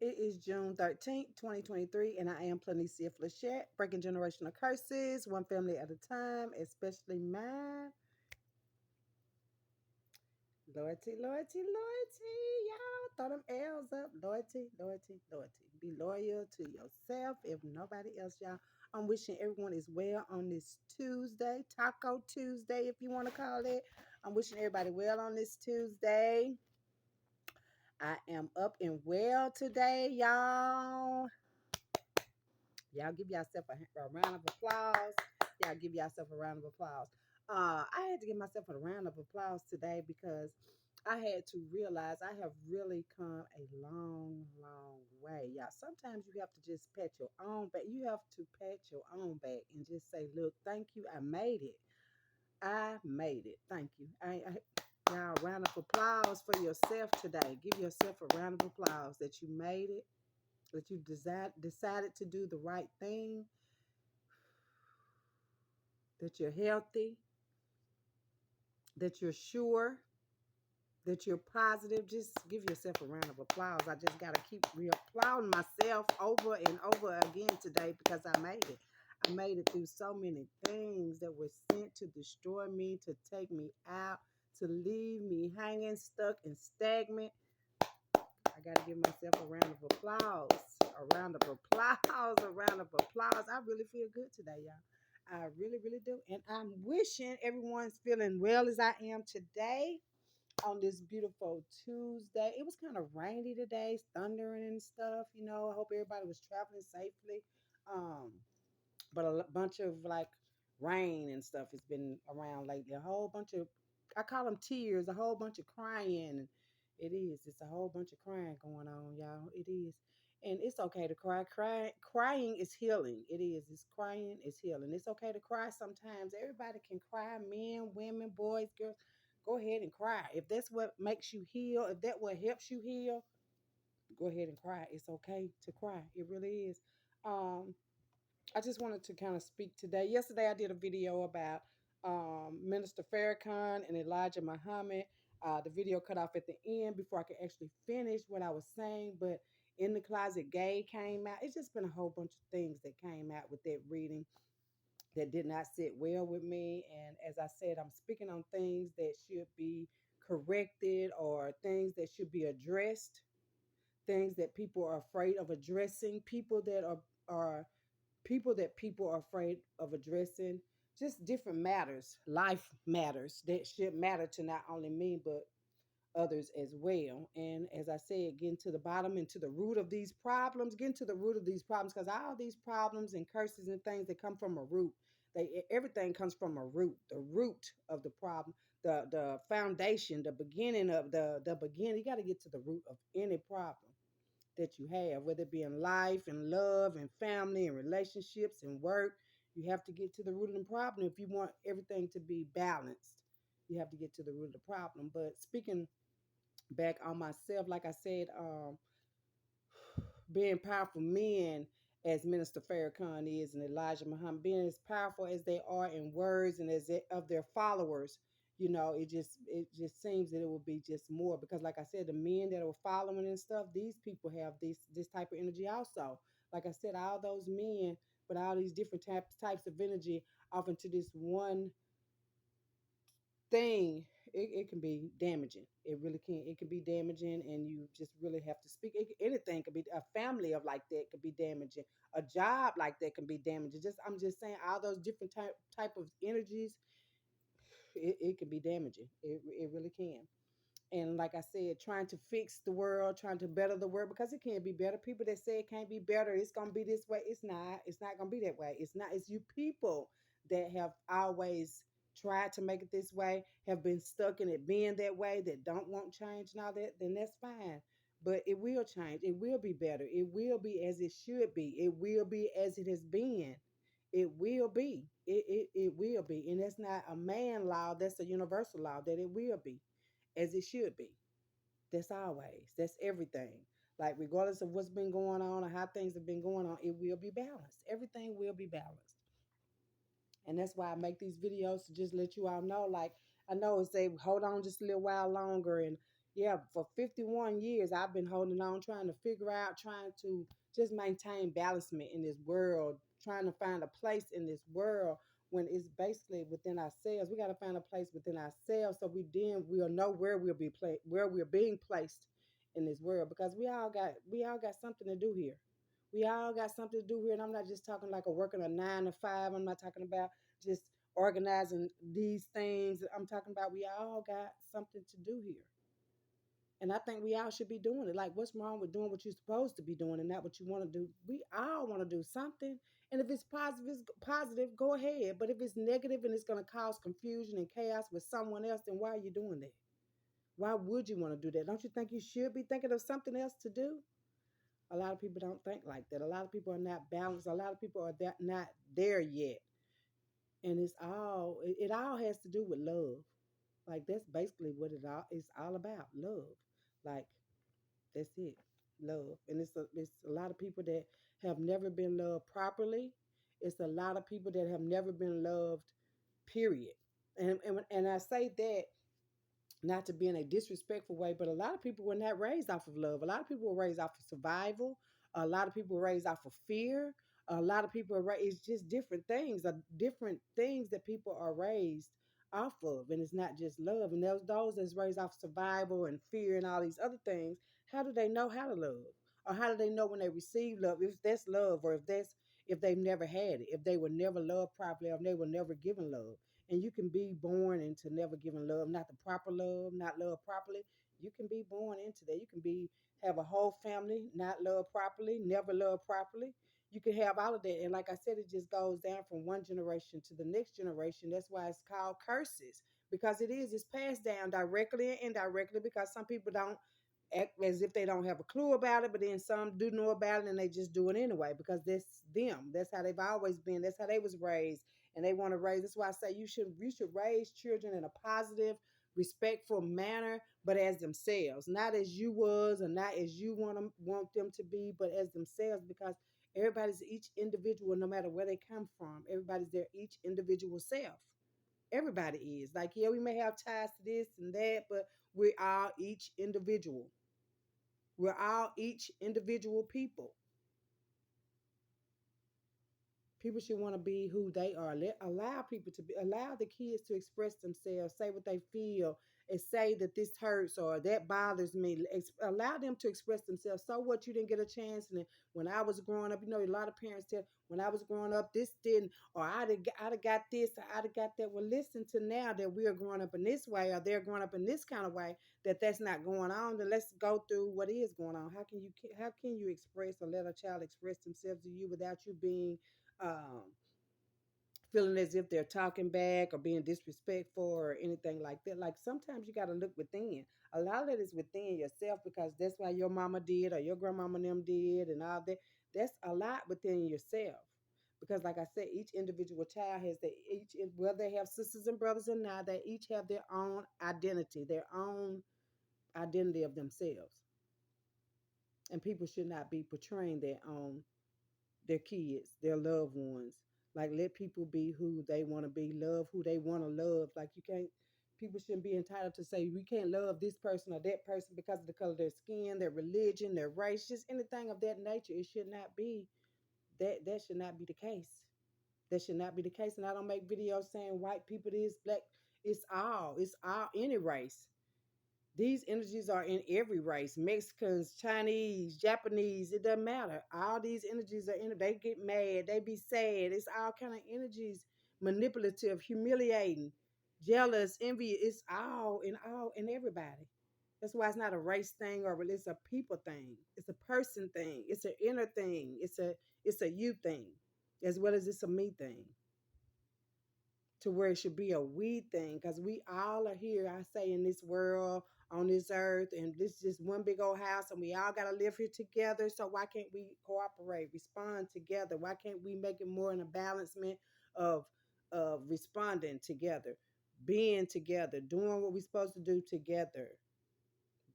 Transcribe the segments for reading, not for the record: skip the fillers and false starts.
It is June 13th, 2023, and I am Planicia Flechette, breaking generational curses, one family at a time, especially mine. Loyalty, loyalty, loyalty. Y'all throw them L's up. Loyalty, loyalty, loyalty. Be loyal to yourself, if nobody else, y'all. I'm wishing everyone is well on this Tuesday, Taco Tuesday, if you want to call it. I'm wishing everybody well on this Tuesday. I am up and well today, y'all. Y'all give yourself a round of applause. Y'all give yourself a round of applause. I had to give myself a round of applause today because I had to realize I have really come a long, long way. Y'all, sometimes you have to just pat your own back. You have to pat your own back and just say, look, thank you. I made it. I made it. Thank you. Y'all, round of applause for yourself today. Give yourself a round of applause that you made it, that you decided to do the right thing, that you're healthy, that you're sure, that you're positive. Just give yourself a round of applause. I just got to keep applauding myself over and over again today because I made it. I made it through so many things that were sent to destroy me, to take me out, to leave me hanging, stuck, and stagnant. I got to give myself a round of applause. A round of applause. A round of applause. I really feel good today, y'all. I really, really do. And I'm wishing everyone's feeling well as I am today on this beautiful Tuesday. It was kind of rainy today, thundering and stuff. I hope everybody was traveling safely. Um, but bunch of like rain and stuff has been around lately. A whole bunch of, I call them tears, a whole bunch of crying. It is. It's a whole bunch of crying going on, y'all. It is. And it's okay to cry. Crying is healing. It is. It's crying is healing. It's okay to cry sometimes. Everybody can cry. Men, women, boys, girls. Go ahead and cry. If that's what makes you heal, if that what helps you heal, go ahead and cry. It's okay to cry. It really is. Um, I just wanted to kind of speak today. Yesterday, I did a video about Minister Farrakhan and Elijah Muhammad. The video cut off at the end before I could actually finish what I was saying. But In the Closet Gay came out. It's just been a whole bunch of things that came out with that reading that did not sit well with me. And as I said, I'm speaking on things that should be corrected or things that should be addressed, things that people are afraid of addressing, are people that people are afraid of addressing, just different matters, life matters that should matter to not only me, but others as well. And as I said, getting to the bottom and to the root of these problems, getting to the root of these problems, because all these problems and curses and things that come from a root, everything comes from a root, the root of the problem, the foundation, the beginning of the beginning. You got to get to the root of any problem that you have, whether it be in life and love and family and relationships and work. You have to get to the root of the problem if you want everything to be balanced. You have to get to the root of the problem. But speaking back on myself, like I said, being powerful men as Minister Farrakhan is and Elijah Muhammad, being as powerful as they are in words and of their followers, it just seems that it will be just more because, like I said, the men that are following and stuff, these people have this type of energy also. Like I said, all those men with all these different types of energy off into this one thing, it can be damaging. It really can. It can be damaging, and you just really have to speak. Anything could be a family of like that could be damaging. A job like that can be damaging. I'm just saying, all those different type of energies, it can be damaging. It really can. And like I said, trying to fix the world, trying to better the world because it can't be better. People that say it can't be better, it's gonna be this way. It's not. It's not gonna be that way. It's not. It's you people that have always tried to make it this way, have been stuck in it being that way, that don't want change and all that. Then that's fine. But it will change. It will be better. It will be as it should be. It will be as it has been. It will be. It will be. And that's not a man law. That's a universal law that it will be as it should be. That's always. That's everything. Like regardless of what's been going on or how things have been going on, it will be balanced. Everything will be balanced. And that's why I make these videos to just let you all know. Like I know it's say hold on just a little while longer, and Yeah, for 51 years, I've been holding on, trying to figure out, trying to just maintain balancement in this world, trying to find a place in this world when it's basically within ourselves. We got to find a place within ourselves so we'll know where where we're being placed in this world because we all got something to do here. We all got something to do here, and I'm not just talking like a working a 9 to 5. I'm not talking about just organizing these things. I'm talking about we all got something to do here. And I think we all should be doing it. Like, what's wrong with doing what you're supposed to be doing and not what you want to do? We all want to do something. And if it's positive, go ahead. But if it's negative and it's going to cause confusion and chaos with someone else, then why are you doing that? Why would you want to do that? Don't you think you should be thinking of something else to do? A lot of people don't think like that. A lot of people are not balanced. A lot of people are not there yet. And it all has to do with love. Like that's basically what it's all about. Love. Like that's it. Love. And it's a lot of people that have never been loved properly. It's a lot of people that have never been loved, period. And I say that not to be in a disrespectful way, but a lot of people were not raised off of love. A lot of people were raised off of survival. A lot of people were raised off of fear. A lot of people are raised, it's just different things that people are raised off of. And it's not just love. And those that's raised off survival and fear and all these other things, how do they know how to love? Or how do they know when they receive love, if that's love or if they've never had it, if they were never loved properly or if they were never given love? And you can be born into never giving love, not the proper love, not love properly. You can be born into that. You can have a whole family, not love properly, never love properly. You can have all of that. And like I said, it just goes down from one generation to the next generation. That's why it's called curses. Because it's passed down directly and indirectly because some people don't act as if they don't have a clue about it, but then some do know about it and they just do it anyway because that's them. That's how they've always been. That's how they was raised, and they want to raise. That's why I say you should raise children in a positive, respectful manner, but as themselves, not as you was, or not as you want them to be, but as themselves because everybody's each individual, no matter where they come from. Everybody's their each individual self. Everybody is like, yeah, we may have ties to this and that, but we're all each individual. We're all each individual people. People should want to be who they are. Allow people to be, allow the kids to express themselves, say what they feel, and say that this hurts or that bothers me. Allow them to express themselves. So what, you didn't get a chance. And when I was growing up, a lot of parents tell, when I was growing up, this didn't, or I'd have got this, or I'd have got that. Well, listen to now that we are growing up in this way, or they're growing up in this kind of way, that's not going on. Then let's go through what is going on. How can you express or let a child express themselves to you without you being um, feeling as if they're talking back or being disrespectful or anything like that. Like sometimes you got to look within. A lot of that is within yourself because that's why your mama did or your grandmama and them did and all that. That's a lot within yourself. Because, like I said, each individual child has whether they have sisters and brothers or not, they each have their own identity of themselves. And people should not be portraying their kids, their loved ones. Like let people be who they want to be, love who they want to love. Like you can't people shouldn't be entitled to say we can't love this person or that person because of the color of their skin, their religion, their race, just anything of that nature. It should not be that should not be the case. That should not be the case. And I don't make videos saying white people this, black, it's all any race. These energies are in every race, Mexicans, Chinese, Japanese, it doesn't matter. All these energies are in it. They get mad, they be sad. It's all kind of energies, manipulative, humiliating, jealous, envy. It's all in everybody. That's why it's not a race thing or it's a people thing. It's a person thing. It's an inner thing. It's a you thing, as well as it's a me thing, to where it should be a we thing because we all are here, I say, in this world, on this earth, and this is just one big old house, and we all got to live here together. So why can't we cooperate, respond together? Why can't we make it more in a balancement of responding together, being together, doing what we're supposed to do together,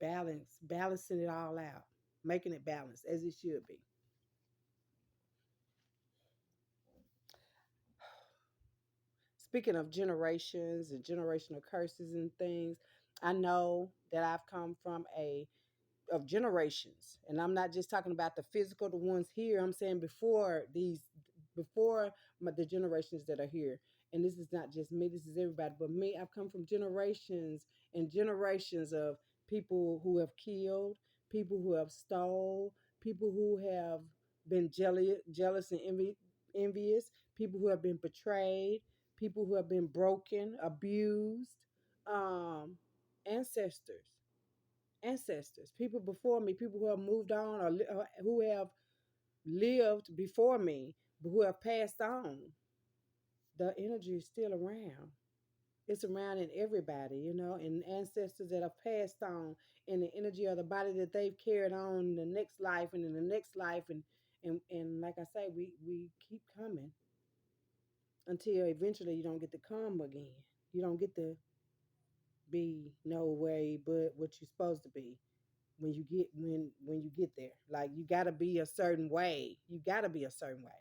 balancing it all out, making it balanced as it should be. Speaking of generations and generational curses and things, I know that I've come from a of generations, and I'm not just talking about the physical, the ones here. I'm saying before the generations that are here. And this is not just me, this is everybody, but me. I've come from generations and generations of people who have killed, people who have stole, people who have been jealous and envious, people who have been betrayed, people who have been broken, abused, um, ancestors, people before me, people who have moved on, or who have lived before me, but who have passed on. The energy is still around. It's around in everybody, and ancestors that have passed on, and the energy of the body that they've carried on in the next life and in the next life, and like I say, we keep coming until eventually you don't get to come again. You don't get to be no way but what you're supposed to be when you get there. Like, you got to be a certain way. You got to be a certain way.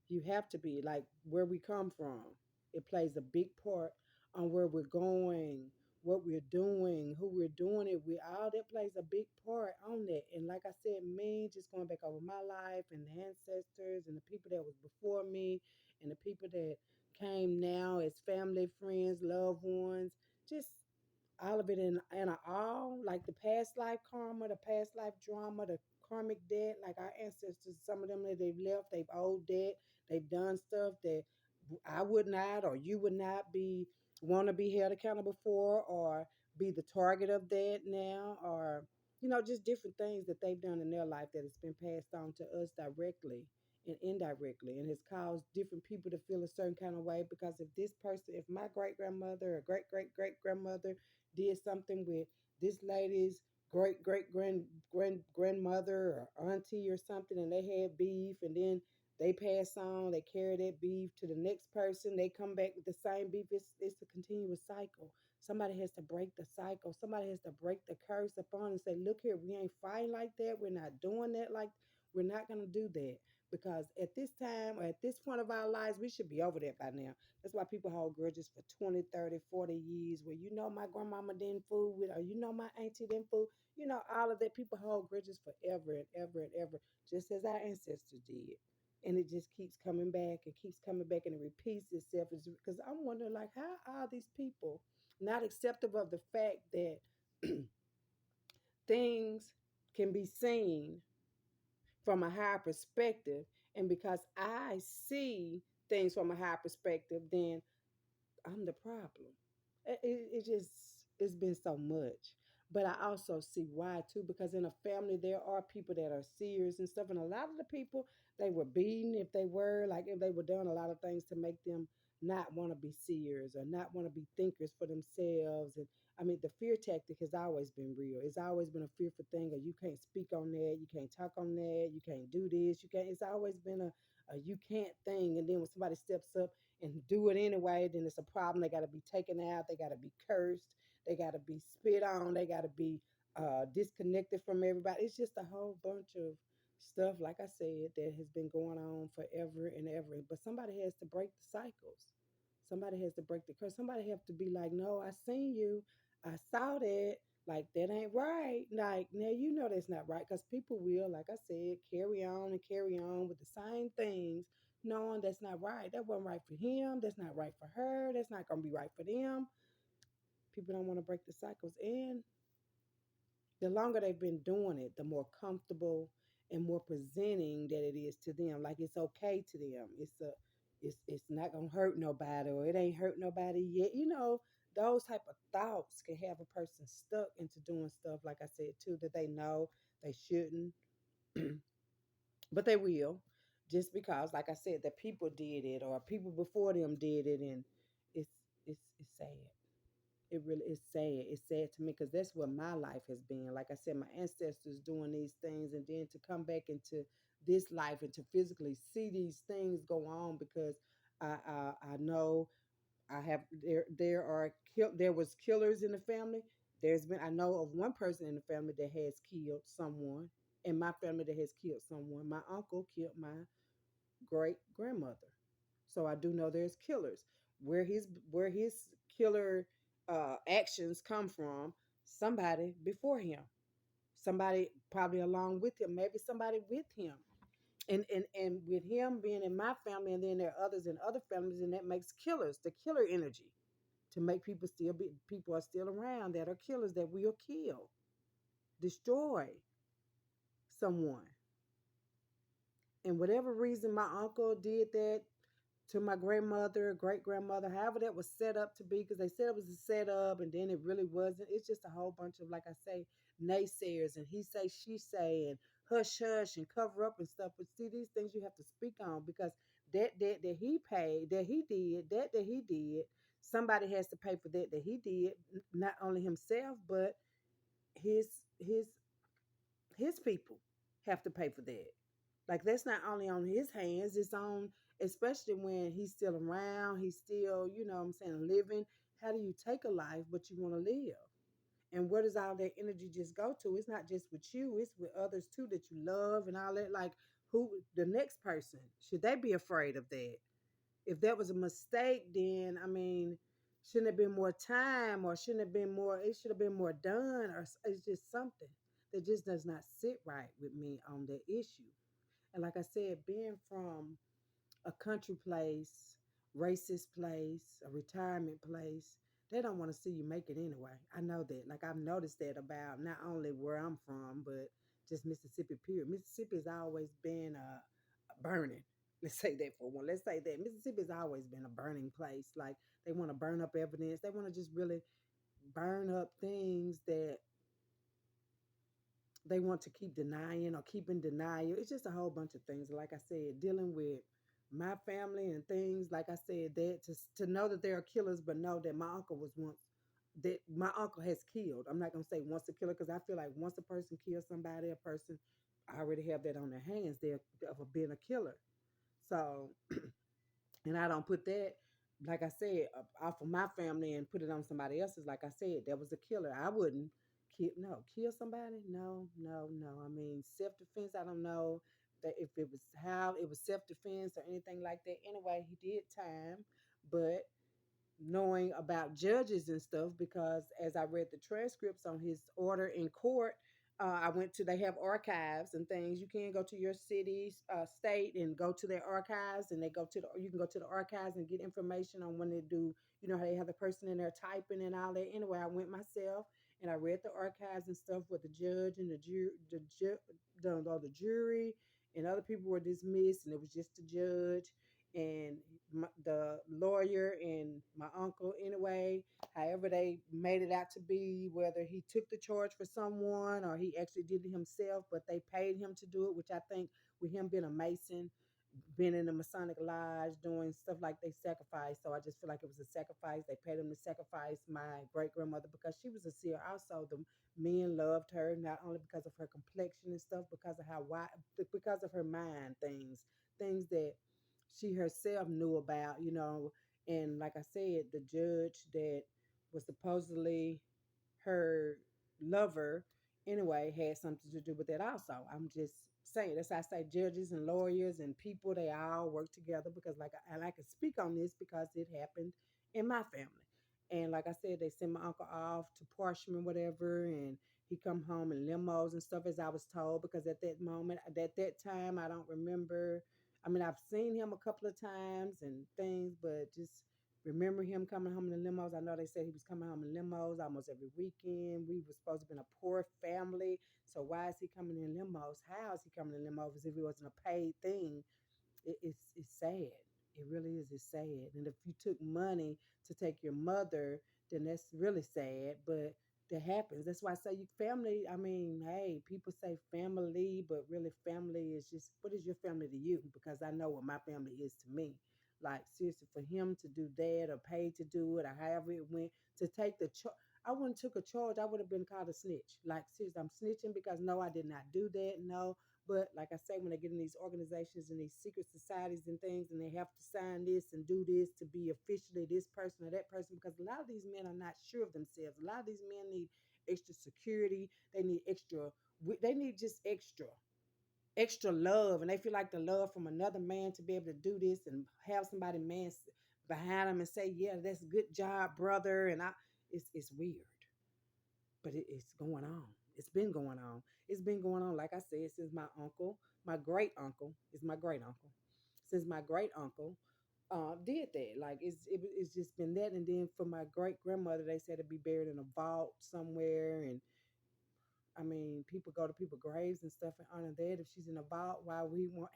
You have to be like where we come from. It plays a big part on where we're going, what we're doing, who we're doing it with. All that plays a big part on that. And like I said, me just going back over my life and the ancestors and the people that was before me and the people that came now as family, friends, loved ones, just all of it in a all, like the past life karma, the past life drama, the karmic debt, like our ancestors, some of them that they've left, they've owed debt, they've done stuff that I would not, or you would not be want to be held accountable for, or be the target of that now, or just different things that they've done in their life that has been passed on to us directly and indirectly, and has caused different people to feel a certain kind of way. Because if my great grandmother or great great great grandmother did something with this lady's grandmother or auntie or something, and they had beef, and then they pass on, they carry that beef to the next person, they come back with the same beef. It's a continuous cycle. Somebody has to break the cycle. Somebody has to break the curse upon and say, look here, we ain't fighting like that. We're not doing that. Like, we're not going to do that. Because at this time, or at this point of our lives, we should be over that by now. That's why people hold grudges for 20, 30, 40 years, where my grandmama didn't fool with, or my auntie didn't fool. All of that. People hold grudges forever and ever and ever, just as our ancestors did. And it just keeps coming back and keeps coming back, and it repeats itself. Because I'm wondering, like, how are these people not acceptive of the fact that things can be seen from a higher perspective? And because I see things from a higher perspective, then I'm the problem. It just, it's been so much. But I also see why too, because in a family there are people that are seers and stuff, and a lot of the people, they were beaten, if they were done a lot of things to make them not want to be seers or not want to be thinkers for themselves. And I mean, the fear tactic has always been real. It's always been a fearful thing, or you can't speak on that, you can't talk on that, you can't do this, you can't. It's always been a you can't thing. And then when somebody steps up and do it anyway, then it's a problem. They got to be taken out. They got to be cursed. They got to be spit on. They got to be disconnected from everybody. It's just a whole bunch of stuff, like I said, that has been going on forever and ever. But somebody has to break the cycles. Somebody has to break the curse. Somebody have to be like, no, I seen you. I saw that. Like, that ain't right. Like, now that's not right. Because people will, like I said, carry on with the same things, knowing that's not right. That wasn't right for him. That's not right for her. That's not going to be right for them. People don't want to break the cycles. And the longer they've been doing it, the more comfortable and more presenting that it is to them. Like, it's okay to them. It's not gonna hurt nobody, or it ain't hurt nobody yet. Those type of thoughts can have a person stuck into doing stuff, like I said too, that they know they shouldn't, but they will, just because, like I said, the people did it, or people before them did it. And it's it's sad. It really is sad. It's sad to me, because that's what my life has been. Like I said, my ancestors doing these things, and then to come back into this life and to physically see these things go on. Because I know I have there was killers in the family. I know of one person in the family that has killed someone, in my family, that has killed someone. My uncle killed my great grandmother. So I do know there's killers. Where his killer actions come from somebody before him, somebody probably along with him, maybe somebody with him. And with him being in my family, and then there are others in other families, and that makes killers, the killer energy, to make people are still around that are killers, that will kill, destroy someone. And whatever reason my uncle did that to my grandmother, great grandmother, however that was set up to be, because they said it was a setup and then it really wasn't. It's just a whole bunch of, like I say, naysayers and he say, she say, and hush hush and cover up and stuff. But see, these things you have to speak on, because that debt that he paid, that he did, somebody has to pay for that he did. Not only himself, but his his his people have to pay for that. Like, that's not only on his hands, it's on, especially when he's still around, he's still, what I'm saying, living. How do you take a life but you want to live? And where does all that energy just go to? It's not just with you, it's with others too that you love and all that. Like, who, the next person, should they be afraid of that? If that was a mistake, then I mean, shouldn't have been more time, or shouldn't have been more, it should have been more done, or it's just something that just does not sit right with me on that issue. And like I said, being from a country place, racist place, a retirement place, they don't want to see you make it anyway. I know that. Like, I've noticed that about not only where I'm from, but just Mississippi, period. Mississippi has always been a burning. Let's say that for one. Let's say that Mississippi has always been a burning place. Like, they want to burn up evidence. They want to just really burn up things that they want to keep denying or keep in denial. It's just a whole bunch of things. Like I said, dealing with my family and things, like I said, that to know that there are killers, but know that my uncle was once, that my uncle has killed. I'm not gonna say once a killer, because I feel like once a person kills somebody, a person already have that on their hands. They're of being a killer. So, and I don't put that, like I said, off of my family and put it on somebody else's. Like I said, that was a killer. I wouldn't kill somebody. No, no, no. I mean, self defense. I don't know that if it was how it was self defense or anything like that. Anyway, he did time, but knowing about judges and stuff, because as I read the transcripts on his order in court, I went to, they have archives and things. You can go to your city, state, and go to their archives, and you can go to the archives and get information on when they do, how they have the person in there typing and all that. Anyway, I went myself and I read the archives and stuff with the judge and the jury, and other people were dismissed, and it was just the judge and the lawyer and my uncle. Anyway, however they made it out to be, whether he took the charge for someone or he actually did it himself, but they paid him to do it, which I think, with him being a Mason, being in the Masonic Lodge, doing stuff like they sacrifice. So I just feel like it was a sacrifice. They paid him to sacrifice my great grandmother because she was a seer. Also, the men loved her not only because of her complexion and stuff, because of because of her mind, things that she herself knew about, And like I said, the judge that was supposedly her lover, anyway, had something to do with that also. I'm just saying, that's why I say judges and lawyers and people, they all work together, because and I can speak on this because it happened in my family. And like I said, they sent my uncle off to Parchment, whatever, and he come home in limos and stuff, as I was told, because at that moment, at that time, I don't remember. I mean, I've seen him a couple of times and things, but just remember him coming home in the limos. I know they said he was coming home in limos almost every weekend. We were supposed to be in a poor family. So why is he coming in limos? How is he coming in limos if it wasn't a paid thing? It's sad. It really is. It's sad. And if you took money to take your mother, then that's really sad. But that happens. That's why I say you family. I mean, hey, people say family, but really family is just, what is your family to you? Because I know what my family is to me. Like, seriously, for him to do that or pay to do it or however it went, to take the charge. I wouldn't took a charge. I would have been called a snitch. Like, seriously, I'm snitching because no, I did not do that. No, but like I say, when they get in these organizations and these secret societies and things, and they have to sign this and do this to be officially this person or that person, because a lot of these men are not sure of themselves. A lot of these men need extra security. They need extra. They need just extra love, and they feel like the love from another man to be able to do this and have somebody behind them and say, "Yeah, that's a good job, brother." And It's weird, but it's going on. It's been going on. It's been going on, like I said, since my uncle, my great uncle, is my great uncle, since my great uncle did that. Like it's just been that, and then for my great grandmother, they said to be buried in a vault somewhere, and I mean, people go to people's graves and stuff and honor that. If she's in a vault, why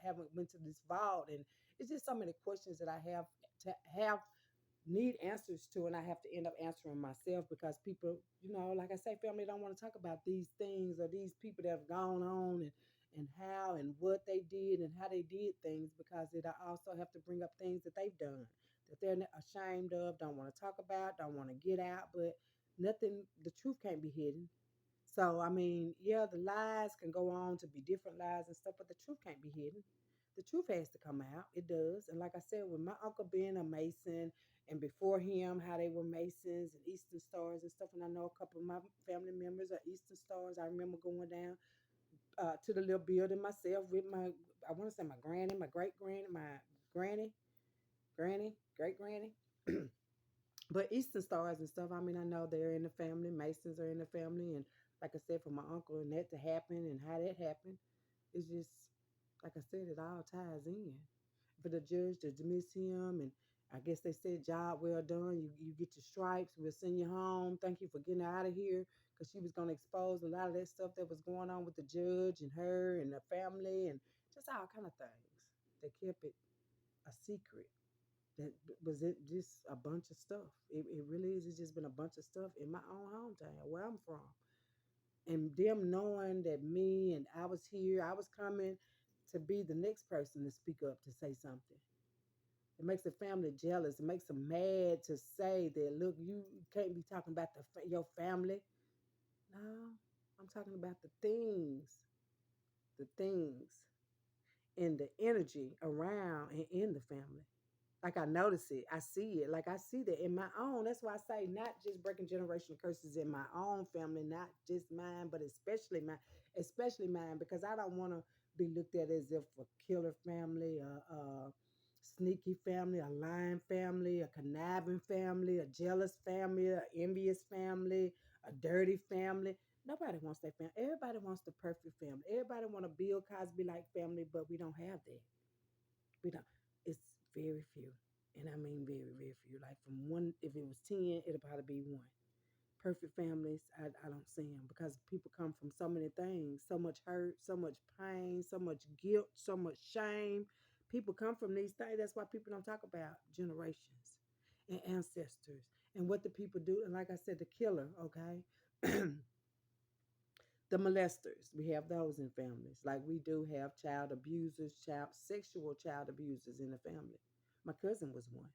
haven't went to this vault? And it's just so many questions that I to have need answers to, and I have to end up answering myself because people, like I say, family don't want to talk about these things or these people that have gone on and how and what they did and how they did things because it also have to bring up things that they've done that they're ashamed of, don't want to talk about, don't want to get out, but nothing, the truth can't be hidden. So, I mean, yeah, the lies can go on to be different lies and stuff, but the truth can't be hidden. The truth has to come out. It does. And like I said, with my uncle being a Mason and before him, how they were Masons and Eastern Stars and stuff. And I know a couple of my family members are Eastern Stars. I remember going down to the little building myself with I want to say my granny, my great granny, my granny, great granny. But Eastern Stars and stuff, I mean, I know they're in the family. Masons are in the family. And like I said, for my uncle and that to happen and how that happened, it's just, like I said, it all ties in. For the judge to dismiss him, and I guess they said, job well done. You get your stripes. We'll send you home. Thank you for getting out of here. Because she was going to expose a lot of that stuff that was going on with the judge and her and the family and just all kind of things. They kept it a secret that was it just a bunch of stuff. It really is. It's just been a bunch of stuff in my own hometown where I'm from. And them knowing that me and I was here, I was coming to be the next person to speak up to say something. It makes the family jealous. It makes them mad to say that, look, you can't be talking about your family. No, I'm talking about the things, and the energy around and in the family. Like I notice it, I see it. Like I see that in my own. That's why I say not just breaking generational curses in my own family, not just mine, but especially mine, because I don't want to be looked at as if a killer family, a sneaky family, a lying family, a conniving family, a jealous family, a envious family, a dirty family. Nobody wants that family. Everybody wants the perfect family. Everybody want a Bill Cosby like family, but we don't have that. We don't. It's very few, and I mean very, very few. Like from one, if it was 10, it'll probably be one. Perfect families, I don't see them because people come from so many things, so much hurt, so much pain, so much guilt, so much shame. People come from these things. That's why people don't talk about generations and ancestors and what the people do. And like I said, the killer, okay? The molesters, we have those in families. Like we do have child abusers, sexual child abusers in the family. My cousin was one.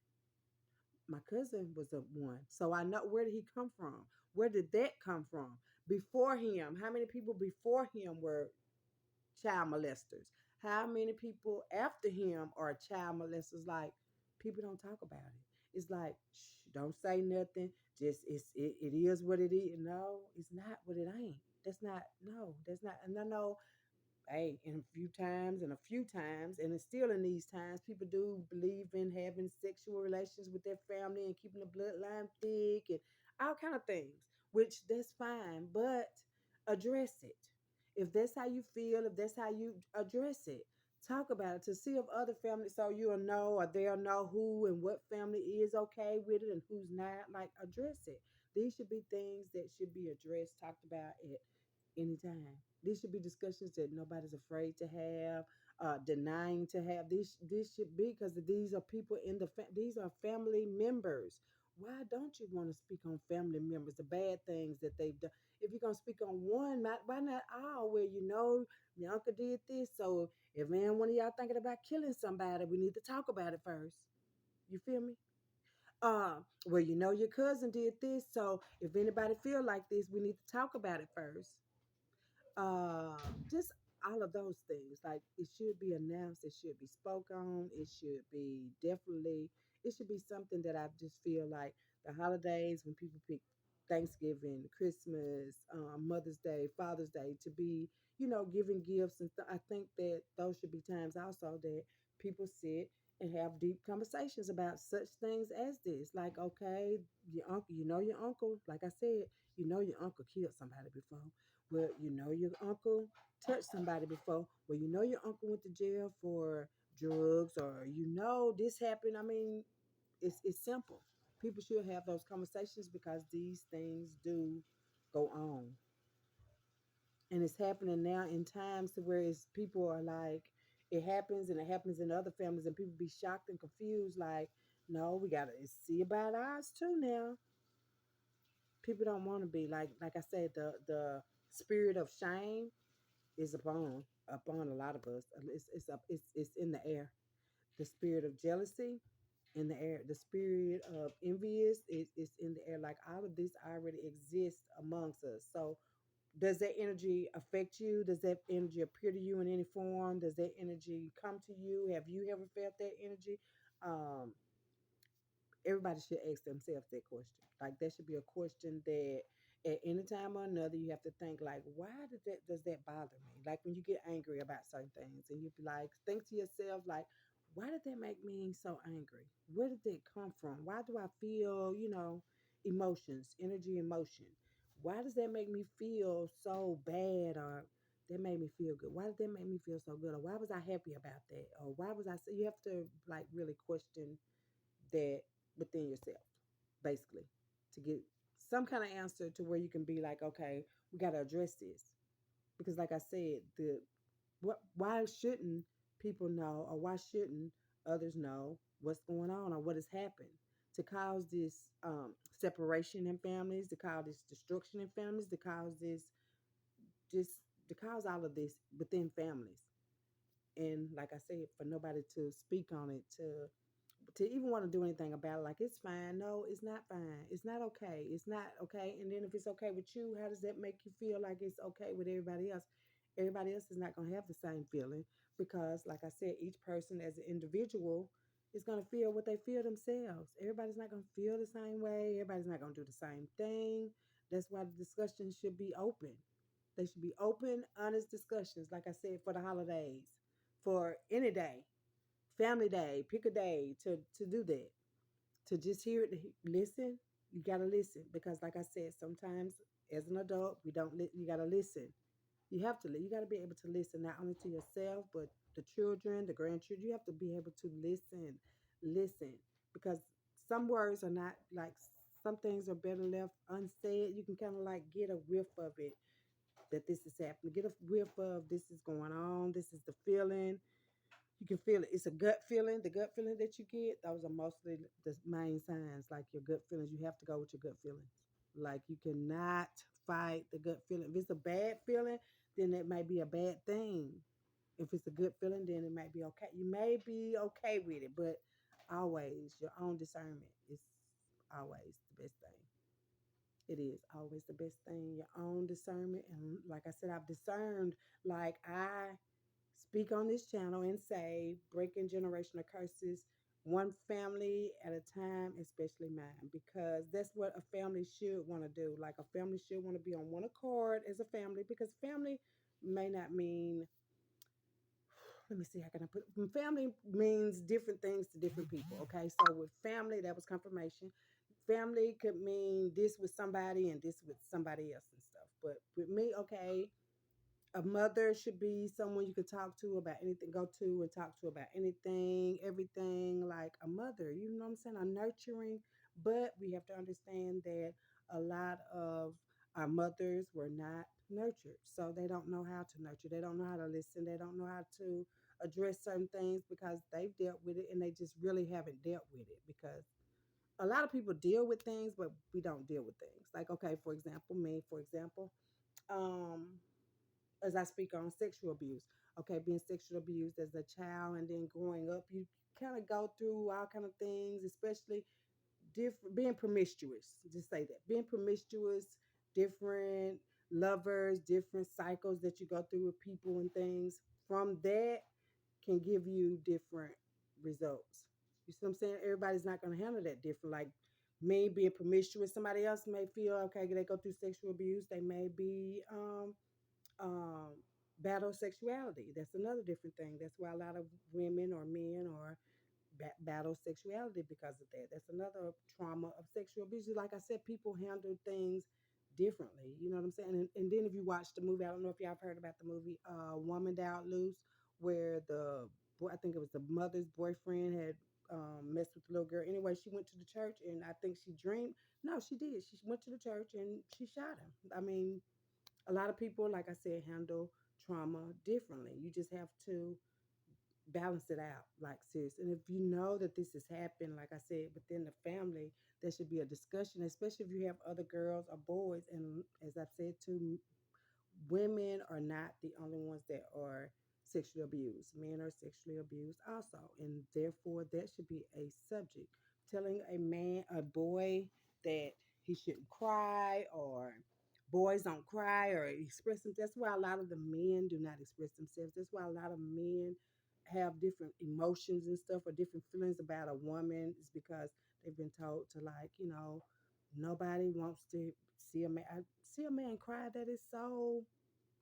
My cousin was a one. So I know, where did he come from? Where did that come from? Before him, how many people before him were child molesters? How many people after him are child molesters? Like people don't talk about it. It's like, shh, don't say nothing. Just it is what it is. No, it's not what it ain't. That's not, no, that's not. And I know, hey, in a few times, and it's still in these times, people do believe in having sexual relations with their family and keeping the bloodline thick and all kind of things, which that's fine, but address it. If that's how you feel, if that's how you address it, talk about it to see if other families, so you'll know or they'll know who and what family is okay with it and who's not. Like, address it. These should be things that should be addressed, talked about at any time. These should be discussions that nobody's afraid to have, denying to have. This should be, because these are people in these are family members. Why don't you want to speak on family members, the bad things that they've done? If you're gonna speak on one, why not all? Where your uncle did this, so if man one of y'all thinking about killing somebody, we need to talk about it first. You feel me? Well, your cousin did this, so if anybody feel like this, we need to talk about it first. Just all of those things. Like, it should be announced, it should be spoke on, it should be definitely, it should be something that I just feel like the holidays, when people pick Thanksgiving, Christmas, Mother's Day, Father's Day, to be, giving gifts and stuff. I think that those should be times also that people sit and have deep conversations about such things as this. Like, okay, your uncle, your uncle, like I said, your uncle killed somebody before. Well, your uncle touched somebody before. Well, your uncle went to jail for drugs, or this happened. I mean, it's simple. People should have those conversations because these things do go on. And it's happening now in times to where it's people are like, it happens and it happens in other families, and people be shocked and confused, like, no, we gotta see about ours too now. People don't want to be like I said, the spirit of shame is upon a lot of us. It's up it's in the air. The spirit of jealousy in the air. The spirit of envious is in the air. Like, all of this already exists amongst us. So does that energy affect you? Does that energy appear to you in any form? Does that energy come to you? Have you ever felt that energy? Um, Everybody should ask themselves that question. Like, that should be a question that at any time or another you have to think, like, why does that bother me? Like, when you get angry about certain things, and you be like, think to yourself, like, why did that make me so angry? Where did that come from? Why do I feel, emotions, energy, emotion? Why does that make me feel so bad, or that made me feel good? Why did that make me feel so good? Or why was I happy about that? Or why was I? So you have to, like, really question that within yourself, basically, to get some kind of answer to where you can be like, okay, we got to address this. Because, like I said, why shouldn't people know, or why shouldn't others know what's going on or what has happened to cause this separation in families, to cause this destruction in families, to cause this, just to cause all of this within families. And like I said, for nobody to speak on it, to even want to do anything about it. Like, it's fine. No, it's not fine. It's not okay. It's not okay. And then if it's okay with you, how does that make you feel like it's okay with everybody else? Everybody else is not going to have the same feeling, because, like I said, each person as an individual is going to feel what they feel themselves. Everybody's not going to feel the same way. Everybody's not going to do the same thing. That's why the discussion should be open. They should be open, honest discussions, like I said, for the holidays, for any day, family day, pick a day to do that, to just hear it, listen. You got to listen, because, like I said, sometimes as an adult, we don't you got to listen. You have to you got to be able to listen, not only to yourself, but the children, the grandchildren. You have to be able to listen, because some words are not like, some things are better left unsaid. You can kind of like get a whiff of it, that this is happening, get a whiff of this is going on, this is the feeling. You can feel it. It's a gut feeling. The gut feeling that you get, those are mostly the main signs. Like, your gut feelings, you have to go with your gut feelings. Like, you cannot fight the gut feeling. If it's a bad feeling, then it may be a bad thing. If it's a good feeling, then it might be okay. You may be okay with it, but always your own discernment is always the best thing. It is always the best thing, your own discernment. And like I said, I've discerned, like, I speak on this channel and say, breaking generational curses, one family at a time, especially mine, because that's what a family should want to do. Like, a family should want to be on one accord as a family, because family may not mean, let me see, how can I put it? Family means different things to different people. Okay. So with family, that was confirmation. Family could mean this with somebody and this with somebody else and stuff. But with me, okay, a mother should be someone you can talk to about anything, go to and talk to about anything, everything, like a mother, you know what I'm saying? A nurturing. But we have to understand that a lot of our mothers were not nurtured. So they don't know how to nurture. They don't know how to listen. They don't know how to address certain things, because they've dealt with it and they just really haven't dealt with it. Because a lot of people deal with things, but we don't deal with things. Like, okay, for example, me, for example, um, as I speak on sexual abuse. Okay, being sexually abused as a child and then growing up, you kind of go through all kind of things, especially different, being promiscuous. Just say that, being promiscuous, different lovers, different cycles that you go through with people and things. From that can give you different results. You see what I'm saying? Everybody's not going to handle that different. Like, me being promiscuous, somebody else may feel okay. They go through sexual abuse. They may be um, battle sexuality. That's another different thing. That's why a lot of women or men or battle sexuality because of that. That's another trauma of sexual abuse. Like I said, people handle things differently. You know what I'm saying? And then if you watch the movie, I don't know if y'all have heard about the movie Woman Down Loose, where the boy, I think it was the mother's boyfriend had messed with the little girl. Anyway, she went to the church and I think she dreamed. No, she did. She went to the church and she shot him. I mean, a lot of people, like I said, handle trauma differently. You just have to balance it out, like sis. And if you know that this has happened, like I said, within the family, there should be a discussion, especially if you have other girls or boys. And as I've said too, women are not the only ones that are sexually abused. Men are sexually abused also. And therefore, that should be a subject. Telling a boy that he shouldn't cry, or boys don't cry or express them. That's why a lot of the men do not express themselves. That's why a lot of men have different emotions and stuff, or different feelings about a woman, is because they've been told to, like, nobody wants to see a man. See a man cry. That is so.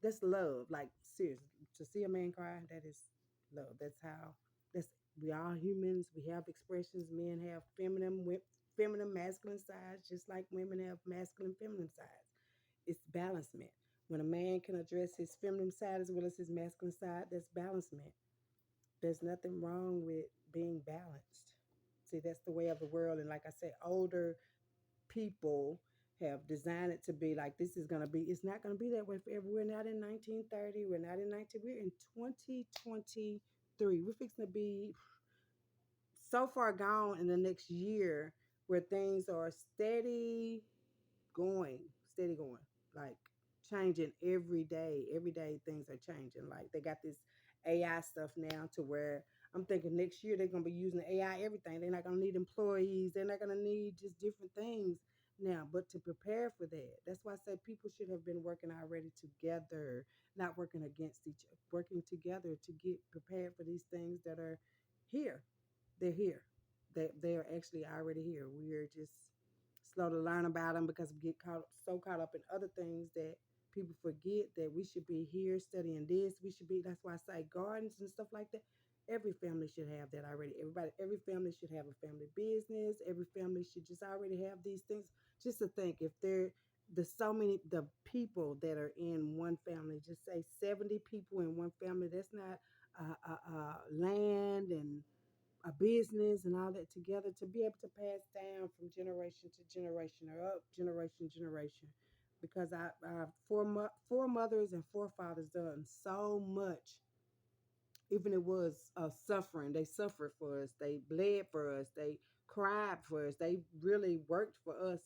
That's love. Like, seriously, to see a man cry, that is love. That's how. That's We are humans. We have expressions. Men have feminine, masculine sides, just like women have masculine, feminine sides. It's balancement. When a man can address his feminine side as well as his masculine side, that's balancement. There's nothing wrong with being balanced. See, that's the way of the world. And like I said, older people have designed it to be like this is going to be, it's not going to be that way forever. We're not in 1930. We're not in 19, we're in 2023. We're fixing to be so far gone in the next year, where things are going, steady going, like changing every day. Every day things are changing. Like they got this AI stuff now to where I'm thinking next year they're gonna be using AI everything. They're not gonna need employees. They're not gonna need just different things now. But to prepare for that, that's why I said people should have been working already together, not working against each other, working together to get prepared for these things that are here. They're here. They are actually already here. We're just slow to learn about them because we get caught up in other things that people forget that we should be here studying this. We should be. That's why I say gardens and stuff like that. Every family should have that already. Every family should have a family business. Every family should just already have these things. Just to think, if there's so many the people that are in one family, just say 70 people in one family. That's not land and a business and all that together, to be able to pass down from generation to generation, or up generation to generation. Because our foremothers and forefathers done so much. Even it was suffering. They suffered for us. They bled for us. They cried for us. They really worked for us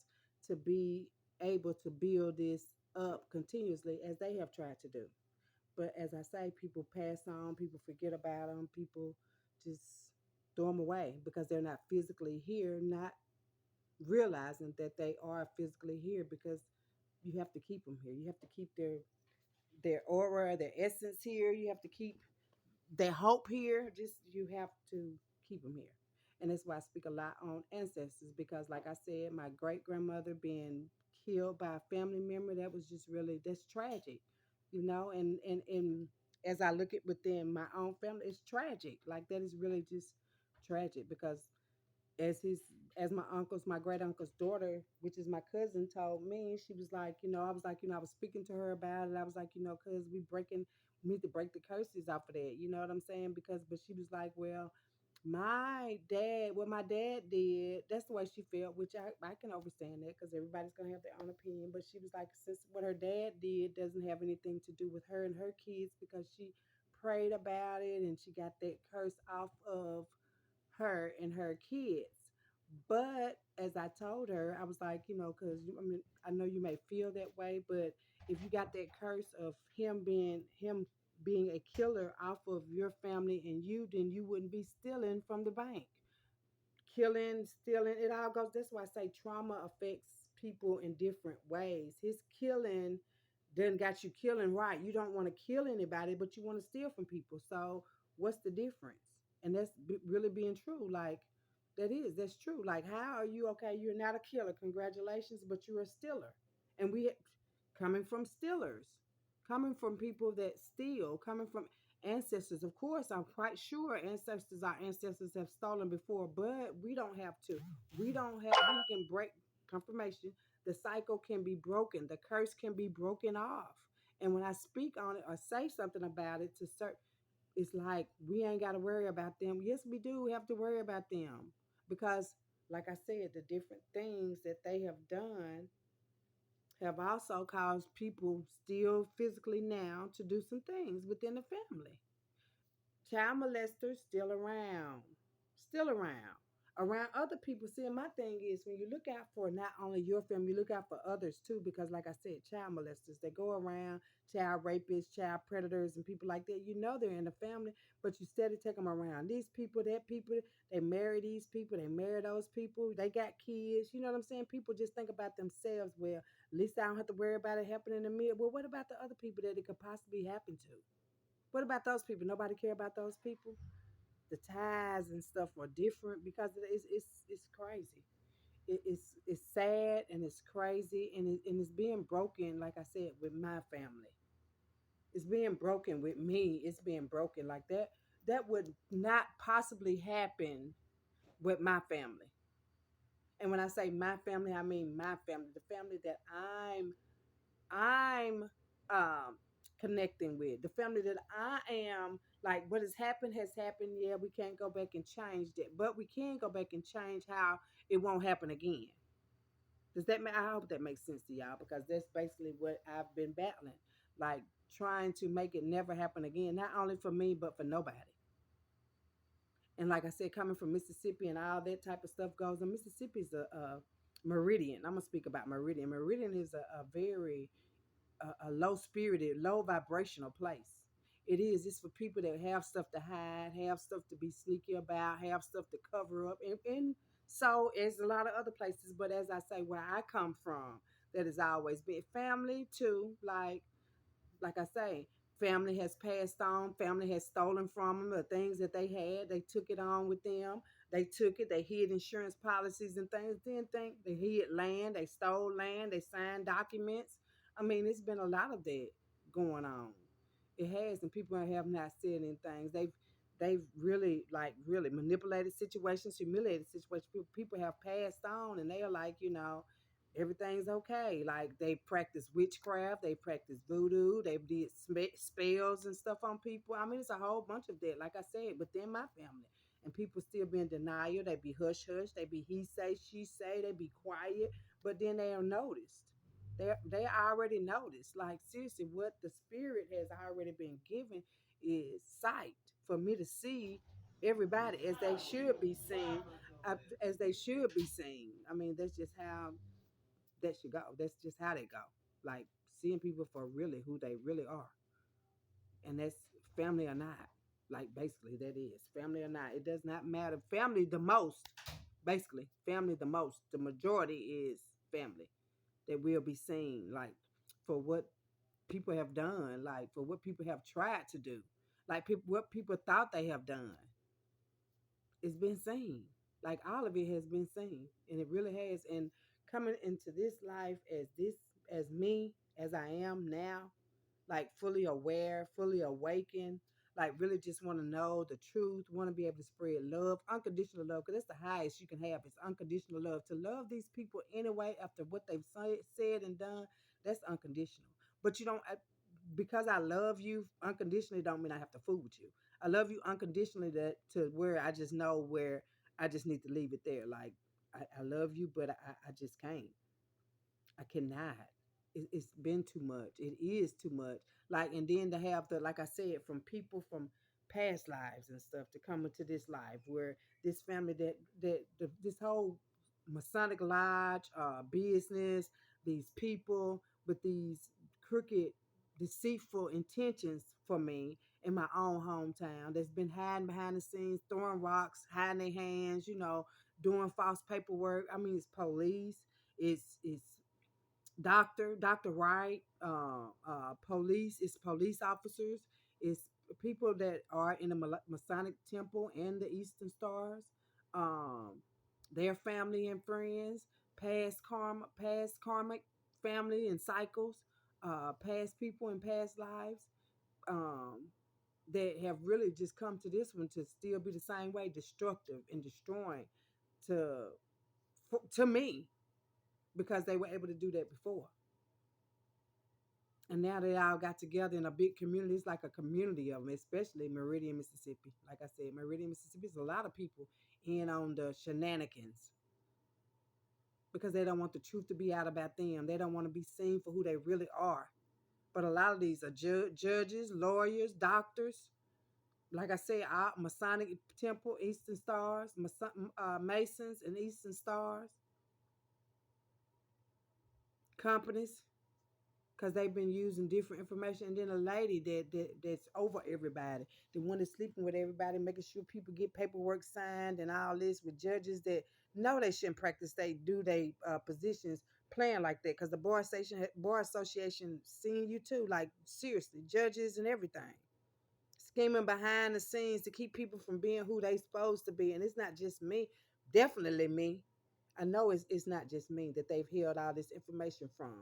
to be able to build this up continuously, as they have tried to do. But as I say, people pass on, people forget about them, people just throw them away because they're not physically here, not realizing that they are physically here, because you have to keep them here. You have to keep their aura, their essence here. You have to keep their hope here. Just you have to keep them here. And that's why I speak a lot on ancestors, because like I said, my great grandmother being killed by a family member, that was just really, that's tragic, and as I look at within my own family, it's tragic. Like that is really just tragic, because as his as my great uncle's daughter, which is my cousin, told me, she was like, I was like, I was speaking to her about it. I was like, cuz we need to break the curses off of that. You know what I'm saying? But she was like, well, what my dad did, that's the way she felt, which I can understand that, because everybody's going to have their own opinion. But she was like, since what her dad did doesn't have anything to do with her and her kids, because she prayed about it and she got that curse off of her and her kids. But as I told her, I was like, because I mean, I know you may feel that way, but if you got that curse of him being a killer off of your family and you, then you wouldn't be stealing from the bank. Killing, stealing, it all goes. That's why I say trauma affects people in different ways. His killing done got you killing right. You don't want to kill anybody, but you want to steal from people. So what's the difference? And that's really being true. Like that's true. Like, how are you okay? You're not a killer. Congratulations, but you're a stealer. And we coming from stealers, coming from people that steal, coming from. ancestors. Of course, I'm quite sure our ancestors have stolen before, but we don't have to. We can break confirmation. The cycle can be broken. The curse can be broken off. And when I speak on it or say something about it to certain, it's like we ain't got to worry about them. Yes, we do have to worry about them because, like I said, the different things that they have done have also caused people still physically now to do some things within the family. Child molesters still around, still around other people. See, and my thing is when you look out for not only your family, you look out for others too, because like I said, child molesters, they go around, child rapists, child predators, and people like that. You know they're in the family, but you steady take them around. These people, that people, they marry these people, they marry those people, they got kids. You know what I'm saying? People just think about themselves. Well, at least I don't have to worry about it happening to me. Well, what about the other people that it could possibly happen to? What about those people? Nobody care about those people. The ties and stuff are different because it's crazy. It's sad and it's crazy and it's being broken. Like I said, with my family, it's being broken with me. It's being broken like that. That would not possibly happen with my family. And when I say my family, I mean my family, the family that I'm connecting with, the family that I am. Like what has happened has happened. Yeah, we can't go back and change that, but we can go back and change how it won't happen again. Does that make? I hope that makes sense to y'all because that's basically what I've been battling, like trying to make it never happen again, not only for me but for nobody. And like I said, coming from Mississippi and all that type of stuff goes on. Mississippi's a Meridian. I'm gonna speak about Meridian. Meridian is a very a low spirited, low vibrational place. It is. It's for people that have stuff to hide, have stuff to be sneaky about, have stuff to cover up, and so it's a lot of other places. But as I say, where I come from, that has always been family too. Like I say, family has passed on, family has stolen from them the things that they had. They took it on with them. They took it, they hid insurance policies and things. Didn't think they hid land, they stole land, they signed documents. I mean, it's been a lot of that going on. It has, and people have not said anything. They've really really manipulated situations, humiliated situations. People have passed on, and they are like, everything's okay. Like they practice witchcraft, they practice voodoo, they did spells and stuff on people. I mean, it's a whole bunch of that. Like I said, within my family, and people still be in denial. They be hush hush. They be he say she say. They be quiet, but then they are noticed. They already noticed. Like seriously, what the spirit has already been given is sight for me to see everybody as they should be seen, as they should be seen. I mean, that's just how that should go. That's just how they go. Like seeing people for really who they really are. And that's family or not. Like basically that is family or not. It does not matter. Family the most. Basically, family the most. The majority is family that will be seen. Like for what people have done, like for what people have tried to do, like what people thought they have done. It's been seen. Like all of it has been seen, and it really has. And coming into this life as me as I am now, like fully aware, fully awakened, like really just want to know the truth, want to be able to spread love, unconditional love, because that's the highest you can have is unconditional love. To love these people anyway after what they've said and done, that's unconditional. But you don't, because I love you unconditionally, don't mean I have to fool with you. I love you unconditionally to where I just know where I just need to leave it there. Like I love you, but I just can't. I cannot. It's been too much. It is too much. Like, and then to have the, like I said, from people from past lives and stuff to come into this life where this family this whole Masonic lodge, business, these people with these crooked, deceitful intentions for me in my own hometown that's been hiding behind the scenes, throwing rocks, hiding their hands, doing false paperwork. I mean, it's police. It's Dr. Wright, police, it's police officers, it's people that are in the Masonic Temple and the Eastern Stars, um, their family and friends, past karmic family and cycles, past people in past lives. Um, that have really just come to this one to still be the same way, destructive and destroying to to me, because they were able to do that before. And now they all got together in a big community. It's like a community of them, especially Meridian, Mississippi. Like I said, Meridian, Mississippi is a lot of people in on the shenanigans because they don't want the truth to be out about them. They don't want to be seen for who they really are. But a lot of these are judges, lawyers, doctors. Like I said, Masonic Temple, Eastern Stars, Masons and Eastern Stars, companies, because they've been using different information. And then a lady that's over everybody, the one that's sleeping with everybody, making sure people get paperwork signed and all this, with judges that know they shouldn't practice, they do they positions playing like that, because the bar association seeing you too, like seriously, judges and everything, scheming behind the scenes to keep people from being who they supposed to be. And it's not just me, definitely me. I know it's not just me that they've held all this information from.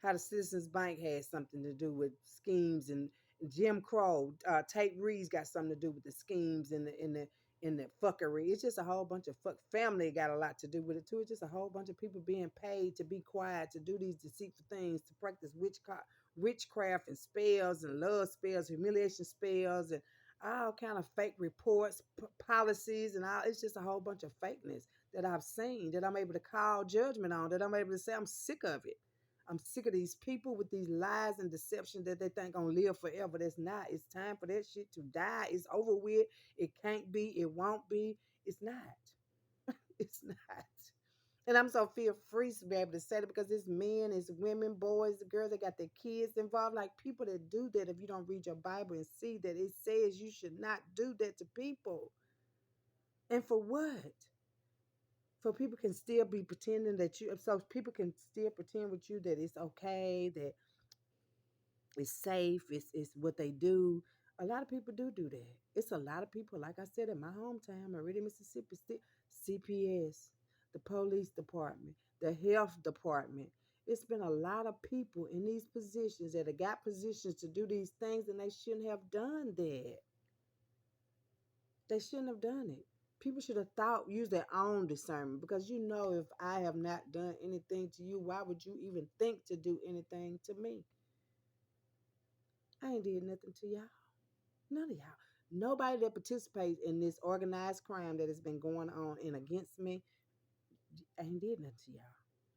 How the Citizens Bank had something to do with schemes, and Jim Crow, Tate Reeves got something to do with the schemes and the fuckery. It's just a whole bunch of family got a lot to do with it too. It's just a whole bunch of people being paid to be quiet, to do these deceitful things, to practice witchcraft and spells and love spells, humiliation spells, and all kind of fake reports, policies, and all. It's just a whole bunch of fakeness that I've seen, that I'm able to call judgment on, that I'm able to say I'm sick of it. I'm sick of these people with these lies and deception that they think gonna live forever. That's not. It's time for that shit to die. It's over with. It can't be. It won't be. It's not. It's not. And I'm so feel free to be able to say it, because it's men, it's women, boys, girls that got their kids involved. Like, people that do that, if you don't read your Bible and see that it says you should not do that to people. And for what? So people can still be pretending that so people can still pretend with you that it's okay, that it's safe, it's what they do. A lot of people do that. It's a lot of people, like I said, in my hometown, Meridian, Mississippi, still CPS, the police department, the health department. It's been a lot of people in these positions that have got positions to do these things, and they shouldn't have done that. They shouldn't have done it. People should have use their own discernment, because if I have not done anything to you, why would you even think to do anything to me? I ain't did nothing to y'all. None of y'all. Nobody that participates in this organized crime that has been going on and against me ain't did nothing to y'all.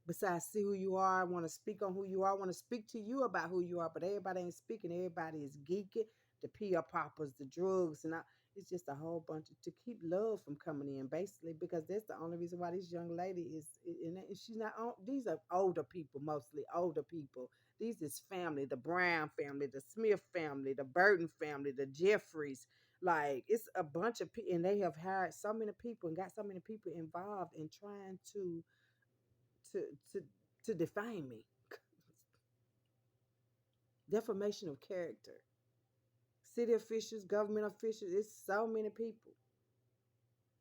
Besides, see who you are, want to speak on who you are, want to speak to you about who you are, but everybody ain't speaking. Everybody is geeking. The PR poppers, the drugs, and all. It's just a whole bunch to keep love from coming in, basically, because that's the only reason why this young lady is, and she's not on. These are older people, mostly older people. These is family, the Brown family, the Smith family, the Burton family, the Jeffries. Like, it's a bunch of people, and they have hired so many people and got so many people involved in trying to to to defame me. Defamation of character. City officials, government officials, it's so many people.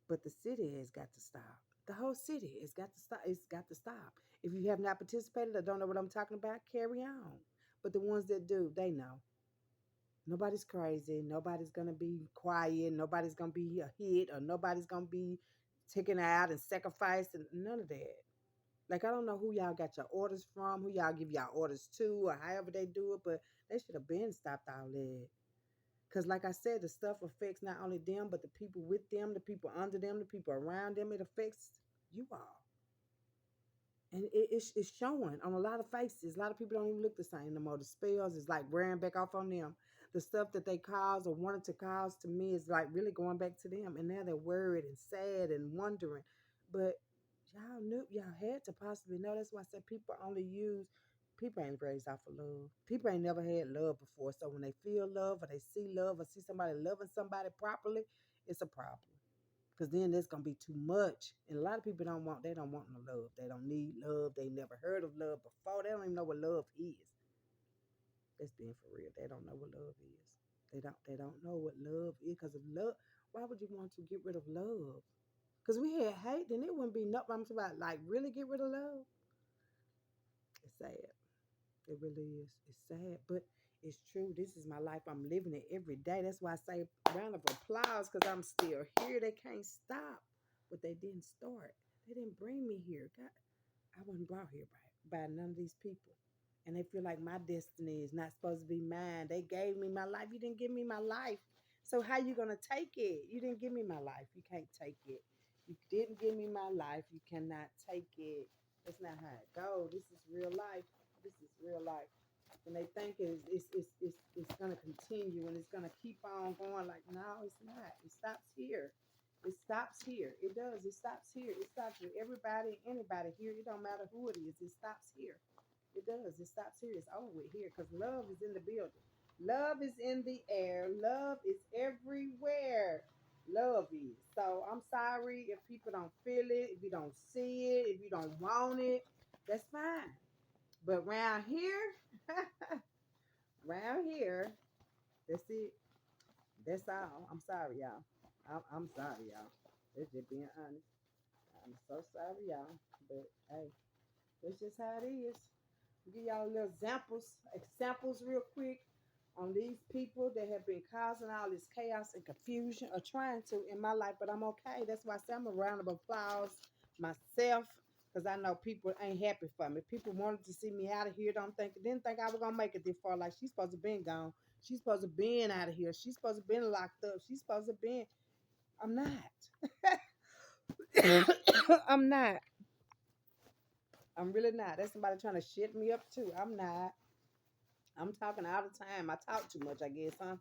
But the city has got to stop. The whole city has got to stop. It's got to stop. If you have not participated or don't know what I'm talking about, carry on. But the ones that do, they know. Nobody's crazy. Nobody's gonna be quiet. Nobody's gonna be a hit, or nobody's gonna be taken out and sacrificed, and none of that. Like, I don't know who y'all got your orders from, who y'all give y'all orders to, or however they do it, but they should have been stopped all that. Because, like I said, the stuff affects not only them, but the people with them, the people under them, the people around them. It affects you all. And it's showing on a lot of faces. A lot of people don't even look the same no more. The spells is like wearing back off on them. The stuff that they caused or wanted to cause to me is like really going back to them. And now they're worried and sad and wondering. But y'all had to possibly know. That's why I said people ain't raised off of love. People ain't never had love before. So when they feel love or they see love or see somebody loving somebody properly, it's a problem. Because then there's gonna be too much. And a lot of people they don't want no love. They don't need love. They never heard of love before. They don't even know what love is. That's being for real. They don't know what love is. They don't know what love is. Because of love, why would you want to get rid of love? Because we had hate, then it wouldn't be nothing. I'm talking about, like, really get rid of love. It's sad. It really is. It's sad. But It's true. This is my life. I'm living it every day. That's why I say round of applause because I'm still here. They can't stop, but they didn't start. They didn't bring me here. God, I wasn't brought here by none of these people. And they feel like my destiny is not supposed to be mine. They gave me my life. You didn't give me my life. So how you gonna take it? You didn't give me my life. You can't take it. You didn't give me my life. You cannot take it. That's not how it goes. This is real life. This is real life. And they think it's gonna continue and it's gonna keep on going. Like, no, it's not. It stops here. It stops here. It does. It stops here. It stops with everybody, anybody here. It don't matter who it is. It stops here. It does. It stops here. It's over with here because love is in the building. Love is in the air. Love is everywhere. Love is. So I'm sorry if people don't feel it, if you don't see it, if you don't want it. That's fine. But around here, around here, that's it. That's all. I'm sorry, y'all. I'm sorry, y'all. That's just being honest. I'm so sorry, y'all. But hey, that's just how it is. Give y'all a little examples real quick on these people that have been causing all this chaos and confusion or trying to in my life, but I'm okay. That's why I say I'm a round of applause myself because I know people ain't happy for me. People wanted to see me out of here. Didn't think I was gonna make it this far. Like she's supposed to been gone. She's supposed to been out of here. She's supposed to been locked up. She's supposed to been. I'm not. I'm not. I'm really not. That's somebody trying to shit me up too. I'm not. I'm talking all the time. I talk too much, I guess, huh?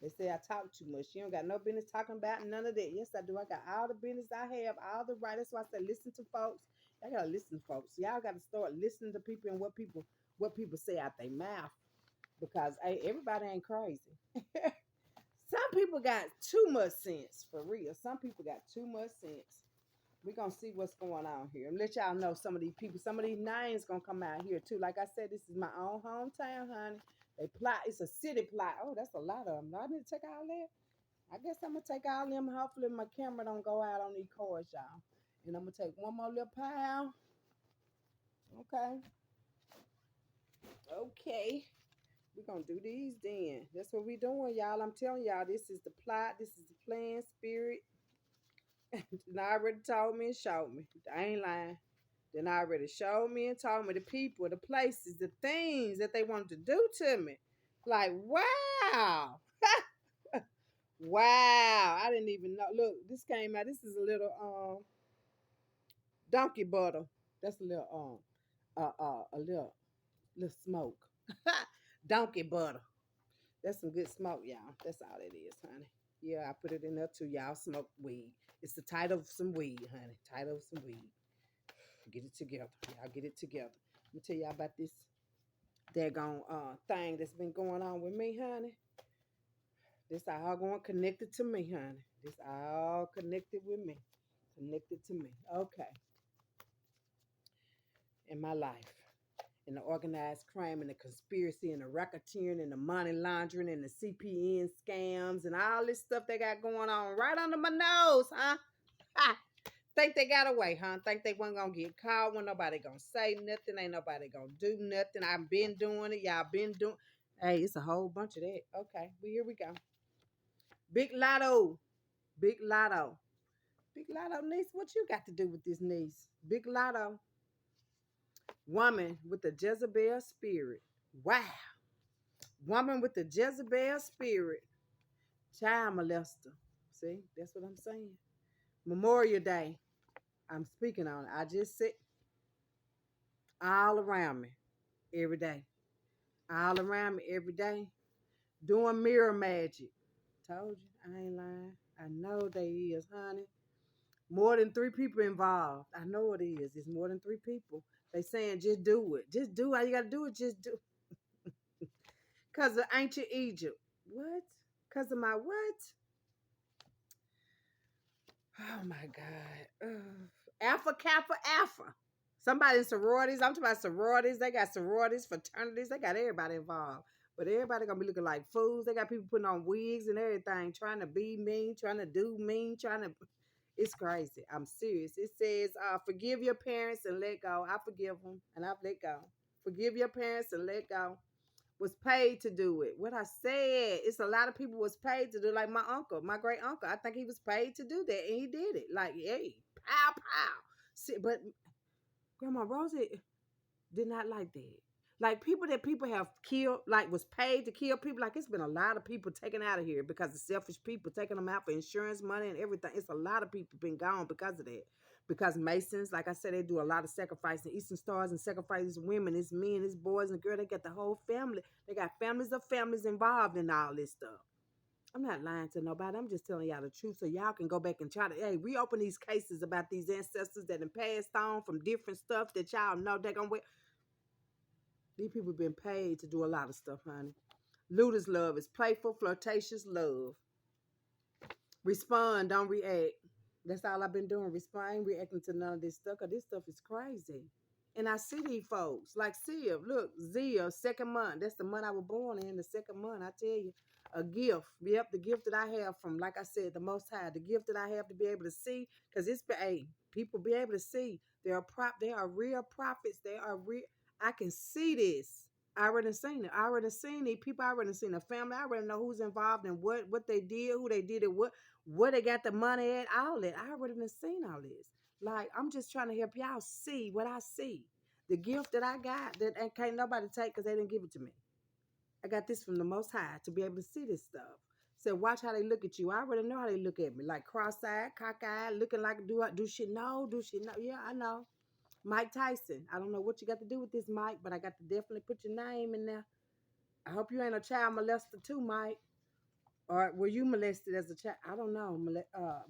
They say I talk too much. You don't got no business talking about none of that. Yes, I do. I got all the business I have, all the right. That's why I say listen to folks. Y'all gotta listen, folks. Y'all gotta start listening to people and what people say out their mouth. Because hey, everybody ain't crazy. Some people got too much sense, for real. Some people got too much sense. We're gonna see what's going on here and let y'all know some of these people, some of these names gonna come out here too. Like I said, this is my own hometown, honey. They plot, it's a city plot. Oh, that's a lot of them. Do I need to take all that? I guess I'm gonna take all them. Hopefully my camera don't go out on these cords, y'all. And I'm gonna take one more little pile. Okay. Okay. We're gonna do these then. That's what we doing, y'all. I'm telling y'all, this is the plot, this is the plan, spirit. Then already told me and showed me. I ain't lying. Then already showed me and told me the people, the places, the things that they wanted to do to me. Like, wow. Wow. I didn't even know. Look, this came out. This is a little donkey butter. That's a little a little smoke. Donkey butter. That's some good smoke, y'all. That's all it is, honey. Yeah, I put it in there too. Y'all smoke weed. It's the title of some weed, honey. Title of some weed. Get it together. Y'all get it together. Let me tell y'all about this daggone thing that's been going on with me, honey. This all going connected to me, honey. This all connected with me. Connected to me. Okay. In my life. In the organized crime and the conspiracy and the racketeering and the money laundering and the CPN scams and all this stuff they got going on right under my nose, huh? Ha! Think they got away, huh? Think they wasn't gonna get caught when nobody gonna say nothing, ain't nobody gonna do nothing. I've been doing it, y'all been doing. Hey, it's a whole bunch of that. Okay, well here we go. Big Lotto, Big Lotto, Big Lotto niece. What you got to do with this niece? Big Lotto, woman with the Jezebel spirit. Wow, woman with the Jezebel spirit, child molester. See, that's what I'm saying. Memorial Day. I'm speaking on it. I just said all around me every day. All around me every day. Doing mirror magic. Told you, I ain't lying. I know they is, honey. More than 3 people involved. I know it is. It's more than 3 people. They saying just do it. Just do it. All you gotta do it. Just do. Cause of ancient Egypt. What? Cause of my what? Oh my God. Alpha Kappa Alpha. Somebody in sororities. I'm talking about sororities. They got sororities, fraternities. They got everybody involved. But everybody gonna be looking like fools. They got people putting on wigs and everything, trying to be mean, trying to do mean, trying to. It's crazy. I'm serious. It says, forgive your parents and let go. I forgive them and I've let go. Forgive your parents and let go. was paid to do it. What I said, it's a lot of people was paid to do. Like my uncle, my great uncle, I think he was paid to do that, and he did it. Like, hey, pow pow. See, but Grandma Rosie did not like that. Like people have killed, like was paid to kill people. Like it's been a lot of people taken out of here because of selfish people taking them out for insurance money and everything. It's a lot of people been gone because of that. Because Masons, like I said, they do a lot of sacrificing. Eastern Stars and sacrifices women, it's men, it's boys and girls. They got the whole family. They got families of families involved in all this stuff. I'm not lying to nobody. I'm just telling y'all the truth so y'all can go back and try to, hey, reopen these cases about these ancestors that have passed on from different stuff that y'all know they're going to. These people been paid to do a lot of stuff, honey. Looters love is playful, flirtatious love. Respond, don't react. That's all I've been doing. Respond, I ain't reacting to none of this stuff, because this stuff is crazy. And I see these folks, like Sia, look, Zia, second month. That's the month I was born in, the second month. I tell you, a gift. Yep, the gift that I have from, like I said, the Most High. The gift that I have to be able to see, because it's, hey, people be able to see. They are real prophets. They are real. I can see this. I already seen it. I already seen these people. I already seen the family. I already know who's involved and what they did, who they did it, where they got the money at, all that. I already done seen all this. Like, I'm just trying to help y'all see what I see. The gift that I got that can't nobody take because they didn't give it to me. I got this from the Most High to be able to see this stuff. So watch how they look at you. I already know how they look at me. Like cross-eyed, cockeyed, looking like do shit no, do shit no. Yeah, I know. Mike Tyson. I don't know what you got to do with this, Mike, but I got to definitely put your name in there. I hope you ain't a child molester too, Mike. Or were you molested as a child? I don't know.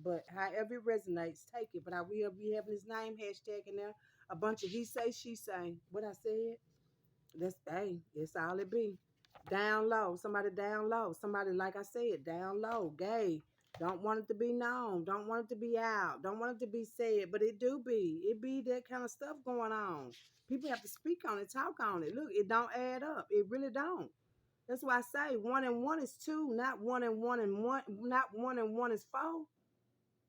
But however it resonates, take it. But I will be having his name hashtag in there. A bunch of he say, she say. What I said, that's, hey, it's all it be. Down low. Somebody down low. Somebody, like I said, down low. Gay. Don't want it to be known. Don't want it to be out. Don't want it to be said. But it do be. It be that kind of stuff going on. People have to speak on it, talk on it. Look, it don't add up. It really don't. That's why I say 1 and 1 is 2, not 1 and 1 and 1, not 1 and 1 is 4.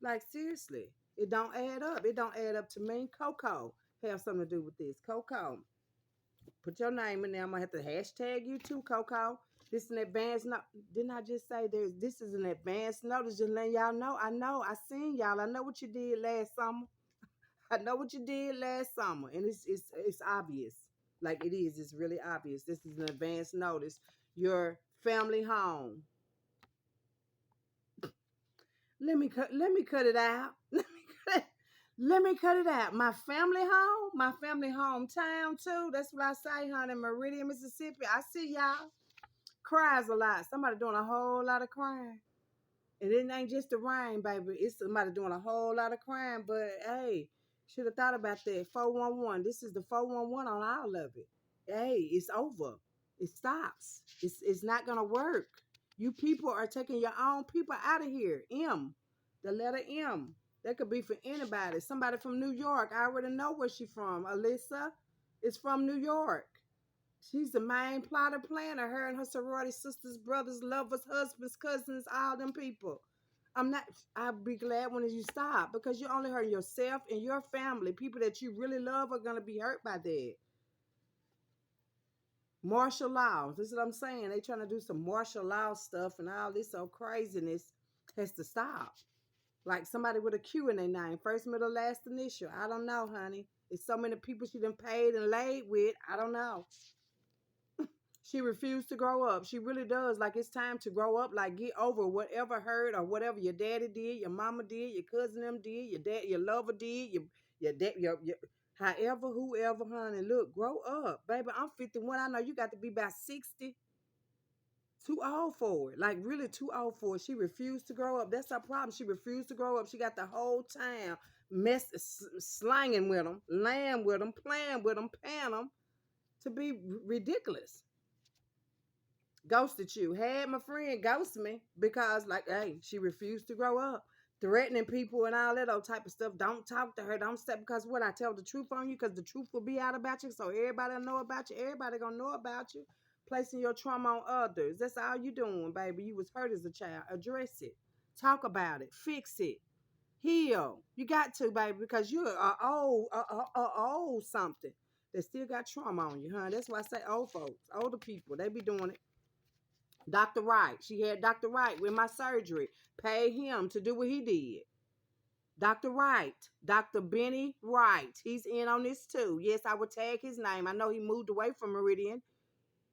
Like seriously, it don't add up. It don't add up to me. Coco have something to do with this. Coco, put your name in there. I'm gonna have to hashtag you too, Coco. This is an advance note. Didn't I just say this is an advance notice? Just letting y'all know. I know. I seen y'all. I know what you did last summer. I know what you did last summer, and it's obvious. Like it is. It's really obvious. This is an advance notice. Your family home. Let me cut it out. Let me cut it out. My family home, my family hometown too. That's what I say, honey. Meridian, Mississippi. I see y'all. Cries a lot. Somebody doing a whole lot of crying. And it ain't just the rain, baby. It's somebody doing a whole lot of crying. But hey, should have thought about that. 411. This is the 411 on all of it. Hey, it's over. It stops. It's not gonna work. You people are taking your own people out of here. M. The letter M. That could be for anybody. Somebody from New York. I already know where she's from. ALISA is from New York. She's the main plotter planner. Her and her sorority sisters, brothers, lovers, husbands, cousins, all them people. I'll be glad when you stop because you're only hurting yourself and your family. People that you really love are going to be hurt by that. Martial law. This is what I'm saying. They trying to do some martial law stuff and all this so craziness has to stop. Like somebody with a Q in their name. First, middle, last initial. I don't know, honey. It's so many people she done paid and laid with. I don't know. She refused to grow up. She really does. Like it's time to grow up. Like get over whatever hurt or whatever your daddy did, your mama did, your cousin them did, your dad, your lover did, your dad, your however, whoever, honey. Look, grow up, baby. I'm 51. I know you got to be about 60. Too old for it. Like really too old for it. She refused to grow up. That's her problem. She refused to grow up. She got the whole town slanging with them, laying with them, playing with them, paying them to be ridiculous. Ghosted you. Had my friend ghost me because, like, hey, she refused to grow up. Threatening people and all that old type of stuff. Don't talk to her. Don't step because what I tell the truth on you because the truth will be out about you. So everybody will know about you. Everybody gonna know about you. Placing your trauma on others. That's all you doing, baby. You was hurt as a child. Address it. Talk about it. Fix it. Heal. You got to, baby, because you're old something that still got trauma on you, huh? That's why I say old folks, older people, they be doing it. Dr. Wright, she had Dr. Wright with my surgery, paid him to do what he did. Dr. Wright, Dr. Benny Wright, he's in on this too. Yes, I would tag his name. I know he moved away from Meridian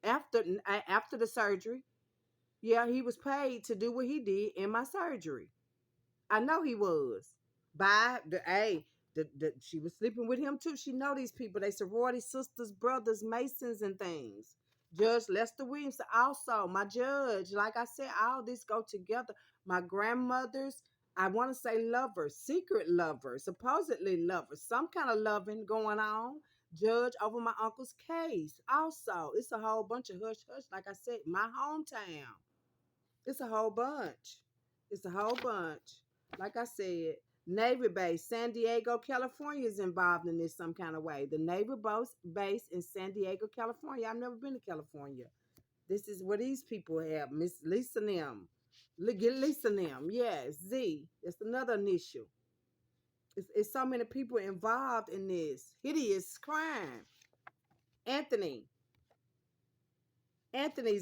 after the surgery. Yeah, he was paid to do what he did in my surgery. I know he was. By the she was sleeping with him too. She know these people. They sorority sisters, brothers, masons, and things. Judge Lester Williams also my judge. Like I said, all this go together. My grandmother's, I want to say lovers, secret lovers, supposedly lovers, some kind of loving going on. Judge over my uncle's case. Also, it's a whole bunch of hush hush. Like I said, my hometown. It's a whole bunch. It's a whole bunch. Like I said, Navy base, San Diego, California is involved in this some kind of way. The Navy base in San Diego, California. I've never been to California. This is where these people have. Miss Lisa them. Get Lisa them. Yes, Z. It's another issue. It's so many people involved in this hideous crime. Anthony's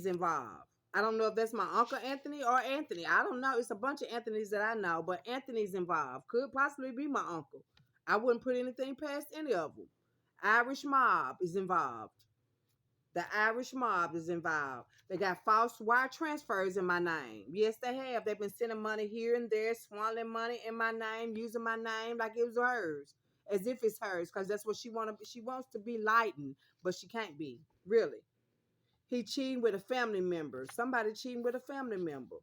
involved. I don't know if that's my Uncle Anthony or Anthony. I don't know. It's a bunch of Anthonys that I know, but Anthony's involved. Could possibly be my uncle. I wouldn't put anything past any of them. Irish mob is involved. The Irish mob is involved. They got false wire transfers in my name. Yes, they have. They've been sending money here and there, swallowing money in my name, using my name like it was hers, as if it's hers, because that's what she wants to be lightened, but she can't be, really. He cheating with a family member. Somebody cheating with a family member.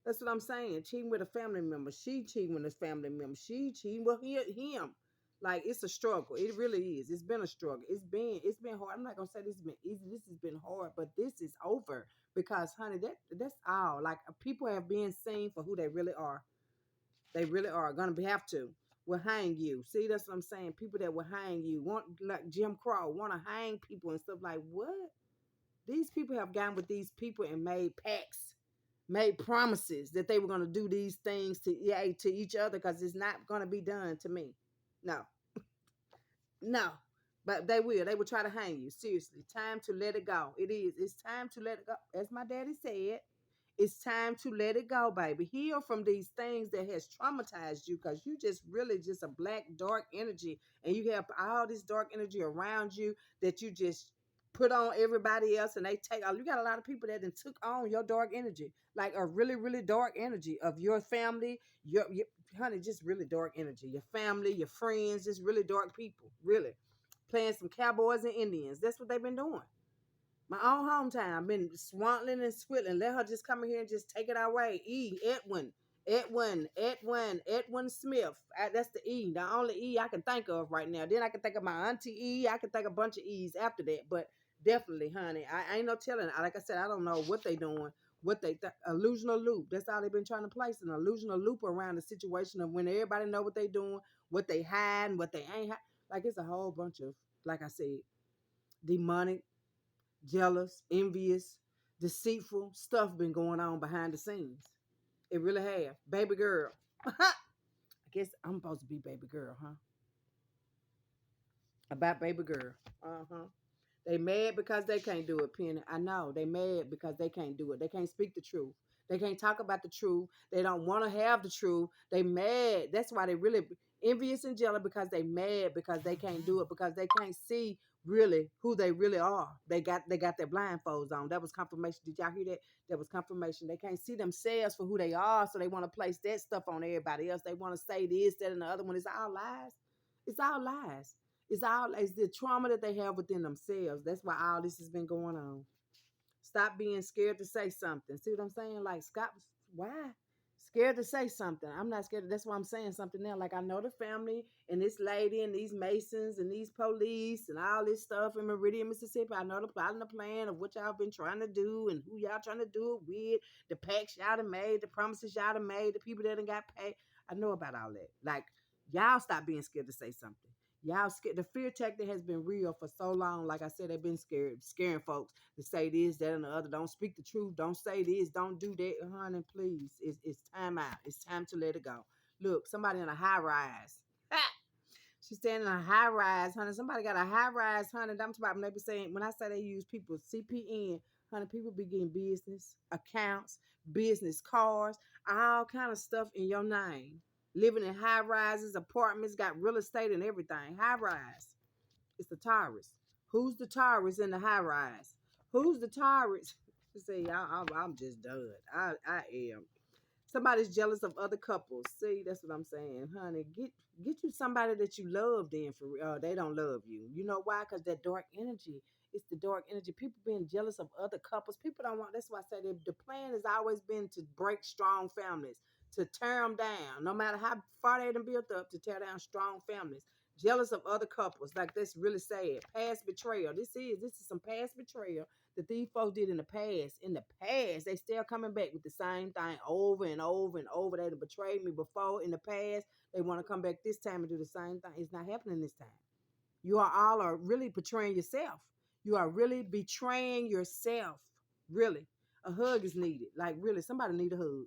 That's what I'm saying. Cheating with a family member. She cheating with a family member. She cheating with him. Like, it's a struggle. It really is. It's been a struggle. It's been hard. I'm not gonna say this has been easy. This has been hard, but this is over because, honey, that's all. Like, people have been seen for who they really are. They really are gonna have to. Will hang you. See, that's what I'm saying. People that will hang you want, like Jim Crow, want to hang people and stuff. Like, what? These people have gotten with these people and made pacts, made promises that they were going to do these things to each other because it's not going to be done to me. No, no, but they will. They will try to hang you. Seriously, time to let it go. It is. It's time to let it go. As my daddy said, it's time to let it go, baby. Heal from these things that has traumatized you because you just really just a black, dark energy. And you have all this dark energy around you that you just put on everybody else and they take. You got a lot of people that then took on your dark energy, like a really, really dark energy of your family, your honey, just really dark energy. Your family, your friends, just really dark people, really. Playing some cowboys and Indians. That's what they've been doing. My own hometown. I've been swaddling and swiddling. Let her just come in here and just take it our way. Edwin Smith. That's the E. The only E I can think of right now. Then I can think of my auntie E. I can think of a bunch of E's after that. But definitely, honey, I ain't no telling. Like I said, I don't know what they doing. Illusional loop. That's all they've been trying to place, an illusional loop around the situation of when everybody know what they doing, what they hiding, what they ain't hiding. Like, it's a whole bunch of, like I said, demonic, jealous, envious, deceitful stuff been going on behind the scenes. It really have. Baby girl. I guess I'm supposed to be baby girl, huh? About baby girl. Uh-huh. They mad because they can't do it, Penny. I know. They mad because they can't do it. They can't speak the truth. They can't talk about the truth. They don't want to have the truth. They mad. That's why they really envious and jealous, because they mad because they can't do it, because they can't see really who they really are. They got their blindfolds on. That was confirmation. Did y'all hear that? That was confirmation. They can't see themselves for who they are, so they want to place that stuff on everybody else. They want to say this, that, and the other one. It's all lies. It's all lies. It's the trauma that they have within themselves. That's why all this has been going on. Stop being scared to say something. See what I'm saying? Like, Scott, why? Scared to say something. I'm not scared. That's why I'm saying something now. Like, I know the family and this lady and these Masons and these police and all this stuff in Meridian, Mississippi. I know the plot and the plan of what y'all been trying to do and who y'all trying to do it with, the pacts y'all done made, the promises y'all done made, the people that done got paid. I know about all that. Like, y'all stop being scared to say something. Y'all scared. The fear tactic has been real for so long. Like I said, they've been scaring folks to say this, that, and the other. Don't speak the truth. Don't say this. Don't do that. Honey, please. It's time out. It's time to let it go. Look, somebody in a high rise. She's standing in a high rise, honey. Somebody got a high rise, honey. I'm talking about when they be saying, when I say they use people CPN, honey, people be getting business accounts, business cars, all kind of stuff in your name. Living in high rises, apartments, got real estate and everything. High rise. It's the Taurus. Who's the Taurus in the high rise? Who's the Taurus? See, I'm just done. I am. Somebody's jealous of other couples. See, that's what I'm saying, honey. Get you somebody that you love. Then for they don't love you. You know why? Because that dark energy. It's the dark energy. People being jealous of other couples. People don't want. That's why I say the plan has always been to break strong families, to tear them down. No matter how far they done built up, to tear down strong families. Jealous of other couples. Like that's really sad. Past betrayal. This is some past betrayal that these folks did in the past. In the past, they still coming back with the same thing over and over and over. They betrayed me before in the past. They want to come back this time and do the same thing. It's not happening this time. You are really betraying yourself. You are really betraying yourself. Really. A hug is needed. Like really, somebody need a hug.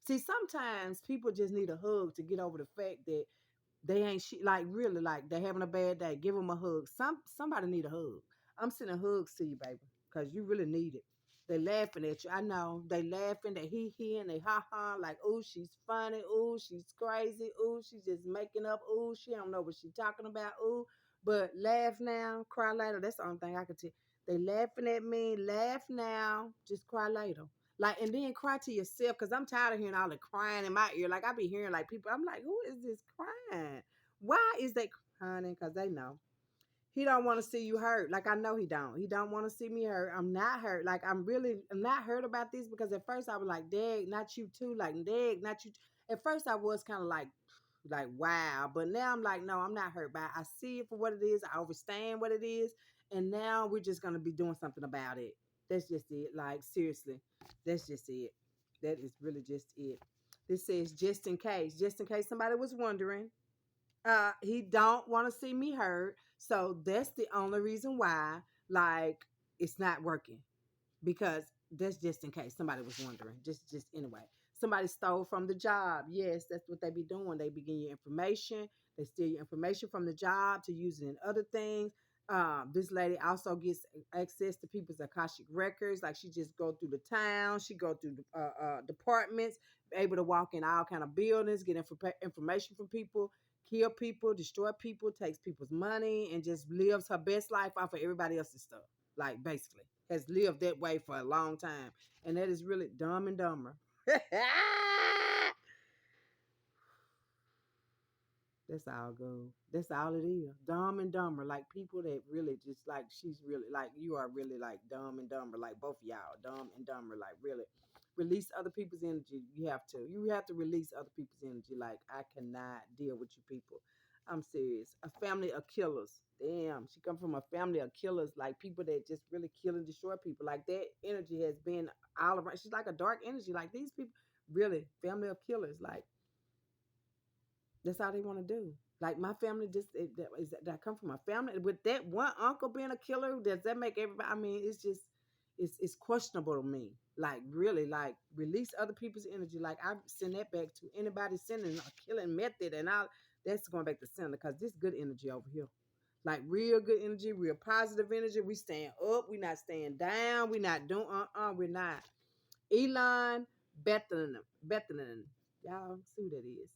See, sometimes people just need a hug to get over the fact that they ain't like really like they having a bad day. Give them a hug. Somebody need a hug. I'm sending hugs to you, baby, because you really need it. They laughing at you. I know they laughing. They he and they ha ha. Like ooh, she's funny. Ooh, she's crazy. Ooh, she's just making up. Ooh, she don't know what she's talking about. Ooh, but laugh now, cry later. That's the only thing I can tell. They laughing at me. Laugh now, just cry later. Like, and then cry to yourself because I'm tired of hearing all the crying in my ear. Like, I be hearing like people, I'm like, who is this crying? Why is they crying? Because they know. He don't want to see you hurt. Like, I know he don't. He don't want to see me hurt. I'm not hurt. Like, I'm not hurt about this because at first I was like, Dag, not you too. Like, Dag, not you. At first I was kind of like, wow. But now I'm like, no, I'm not hurt by it. I see it for what it is. I understand what it is. And now we're just going to be doing something about it. That's just it. Like, seriously, that's just it. That is really just it. This says, just in case somebody was wondering, he don't want to see me hurt. So that's the only reason why, like, it's not working because that's just in case somebody was wondering. Just anyway. Somebody stole from the job. Yes, that's what they be doing. They begin your information. They steal your information from the job to use it in other things. This lady also gets access to people's Akashic records. Like she just go through the town. She go through departments, able to walk in all kind of buildings, get information from people, kill people, destroy people, takes people's money, and just lives her best life off of everybody else's stuff. Like basically has lived that way for a long time. And that is really Dumb and Dumber. That's all good. That's all it is. Dumb and Dumber. Like people that really just like she's really like you are really like Dumb and Dumber. Like both of y'all. Dumb and Dumber. Like really. Release other people's energy. You have to. You have to release other people's energy. Like I cannot deal with you people. I'm serious. A family of killers. Damn. She come from a family of killers. Like people that just really kill and destroy people. Like that energy has been all around. She's like a dark energy. Like these people really family of killers. Like that's all they want to do. Like my family, that come from a family with that one uncle being a killer. Does that make everybody? I mean, it's just, it's questionable to me. Like really, like release other people's energy. Like I send that back to anybody sending a killing method, and all that's going back to sender because this good energy over here. Like real good energy, real positive energy. We stand up. We not staying down. We not doing we're not. Elon Bethlehem. Y'all see who that is.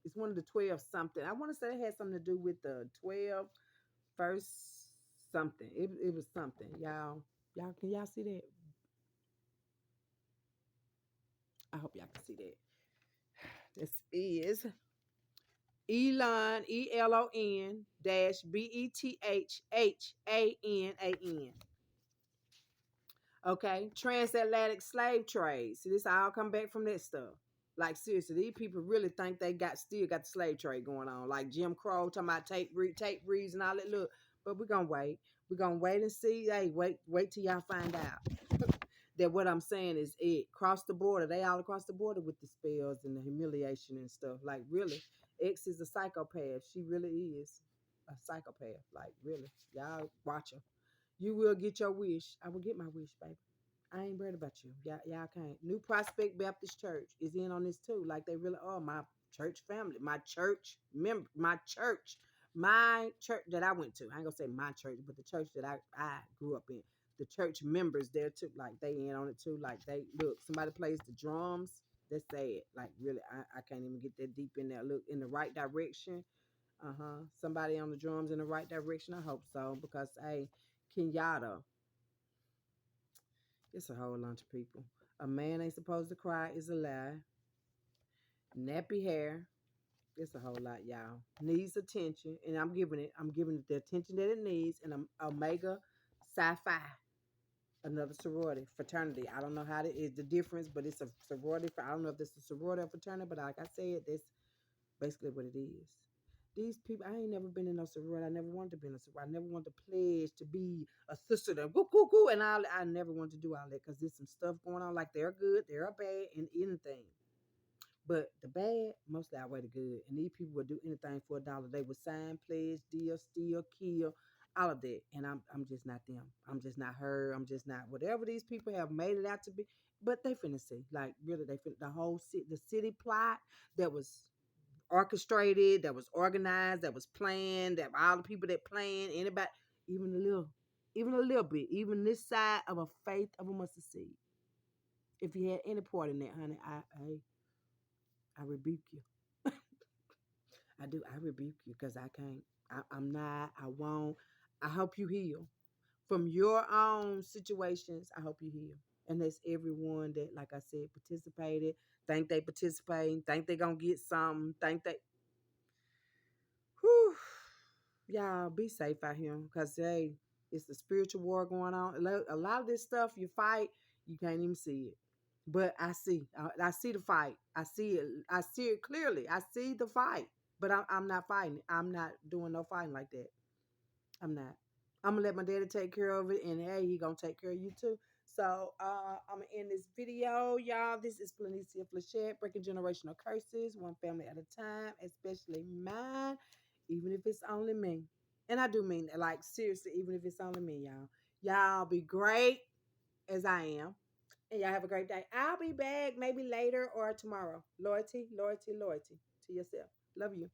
It's one of the 12 something. I want to say it had something to do with the 12 first something. It was something. Y'all can y'all see that? I hope y'all can see that. This is Elon ELON dash BETHHANAN. Okay, transatlantic slave trade. See, this all come back from that stuff. Like seriously, these people really think they still got the slave trade going on. Like Jim Crow talking about tape reads and all that. Look, but we're gonna wait. We're gonna wait and see. Hey, wait till y'all find out that what I'm saying is it. Cross the border. They all across the border with the spells and the humiliation and stuff. Like really, X is a psychopath. She really is a psychopath. Like really, y'all watch her. You will get your wish. I will get my wish, baby. I ain't worried about you. Y'all can't. New Prospect Baptist Church is in on this too. Like they really are my church family, my church member, my church. My church that I went to, I ain't gonna say my church, but the church that I grew up in, the church members there too, like they in on it too. Like they look, somebody plays the drums. That's sad. Like really, I can't even get that deep in there. Look in the right direction. Somebody on the drums in the right direction. I hope so because hey, Kenyatta, it's a whole bunch of people. A man ain't supposed to cry is a lie. Nappy hair. It's a whole lot, y'all. Needs attention, and I'm giving it. I'm giving it the attention that it needs. And Omega Sci-Fi, another sorority fraternity. I don't know how to is the difference, but it's a sorority. I don't know if it's a sorority or fraternity, but like I said, that's basically what it is. These people, I ain't never been in no sorority. I never wanted to be in a sorority. I never wanted to pledge to be a sister. That woo, woo, woo, and I never wanted to do all that because there's some stuff going on. Like they're good, they're bad, and anything. But the bad mostly outweigh the good. And these people would do anything for $1. They would sign, pledge, deal, steal, kill, all of that. And I'm just not them. I'm just not her. I'm just not whatever these people have made it out to be. But they finna see. Like really, they finna the whole city, the city plot that was orchestrated, that was organized, that was planned, that all the people that planned, anybody, even a little bit, even this side of a faith of a mustard seed. If you had any part in that, honey, I rebuke you. I do. I rebuke you because I can't. I'm not. I won't. I hope you heal from your own situations. I hope you heal. And that's everyone that, like I said, participated, think they participating, think they gonna get something, think they. Whew, y'all be safe out here because hey, it's the spiritual war going on. A lot of this stuff you fight, you can't even see it. But I see the fight. I see it. I see it clearly. I see the fight. But I'm not fighting. I'm not doing no fighting like that. I'm not. I'm gonna let my daddy take care of it, and hey, he gonna take care of you too. So I'm gonna end this video, y'all. This is Planicia Flechette, breaking generational curses, one family at a time, especially mine. Even if it's only me, and I do mean that, like seriously, even if it's only me, y'all. Y'all be great as I am, and y'all have a great day. I'll be back maybe later or tomorrow. Loyalty, loyalty, loyalty to yourself. Love you.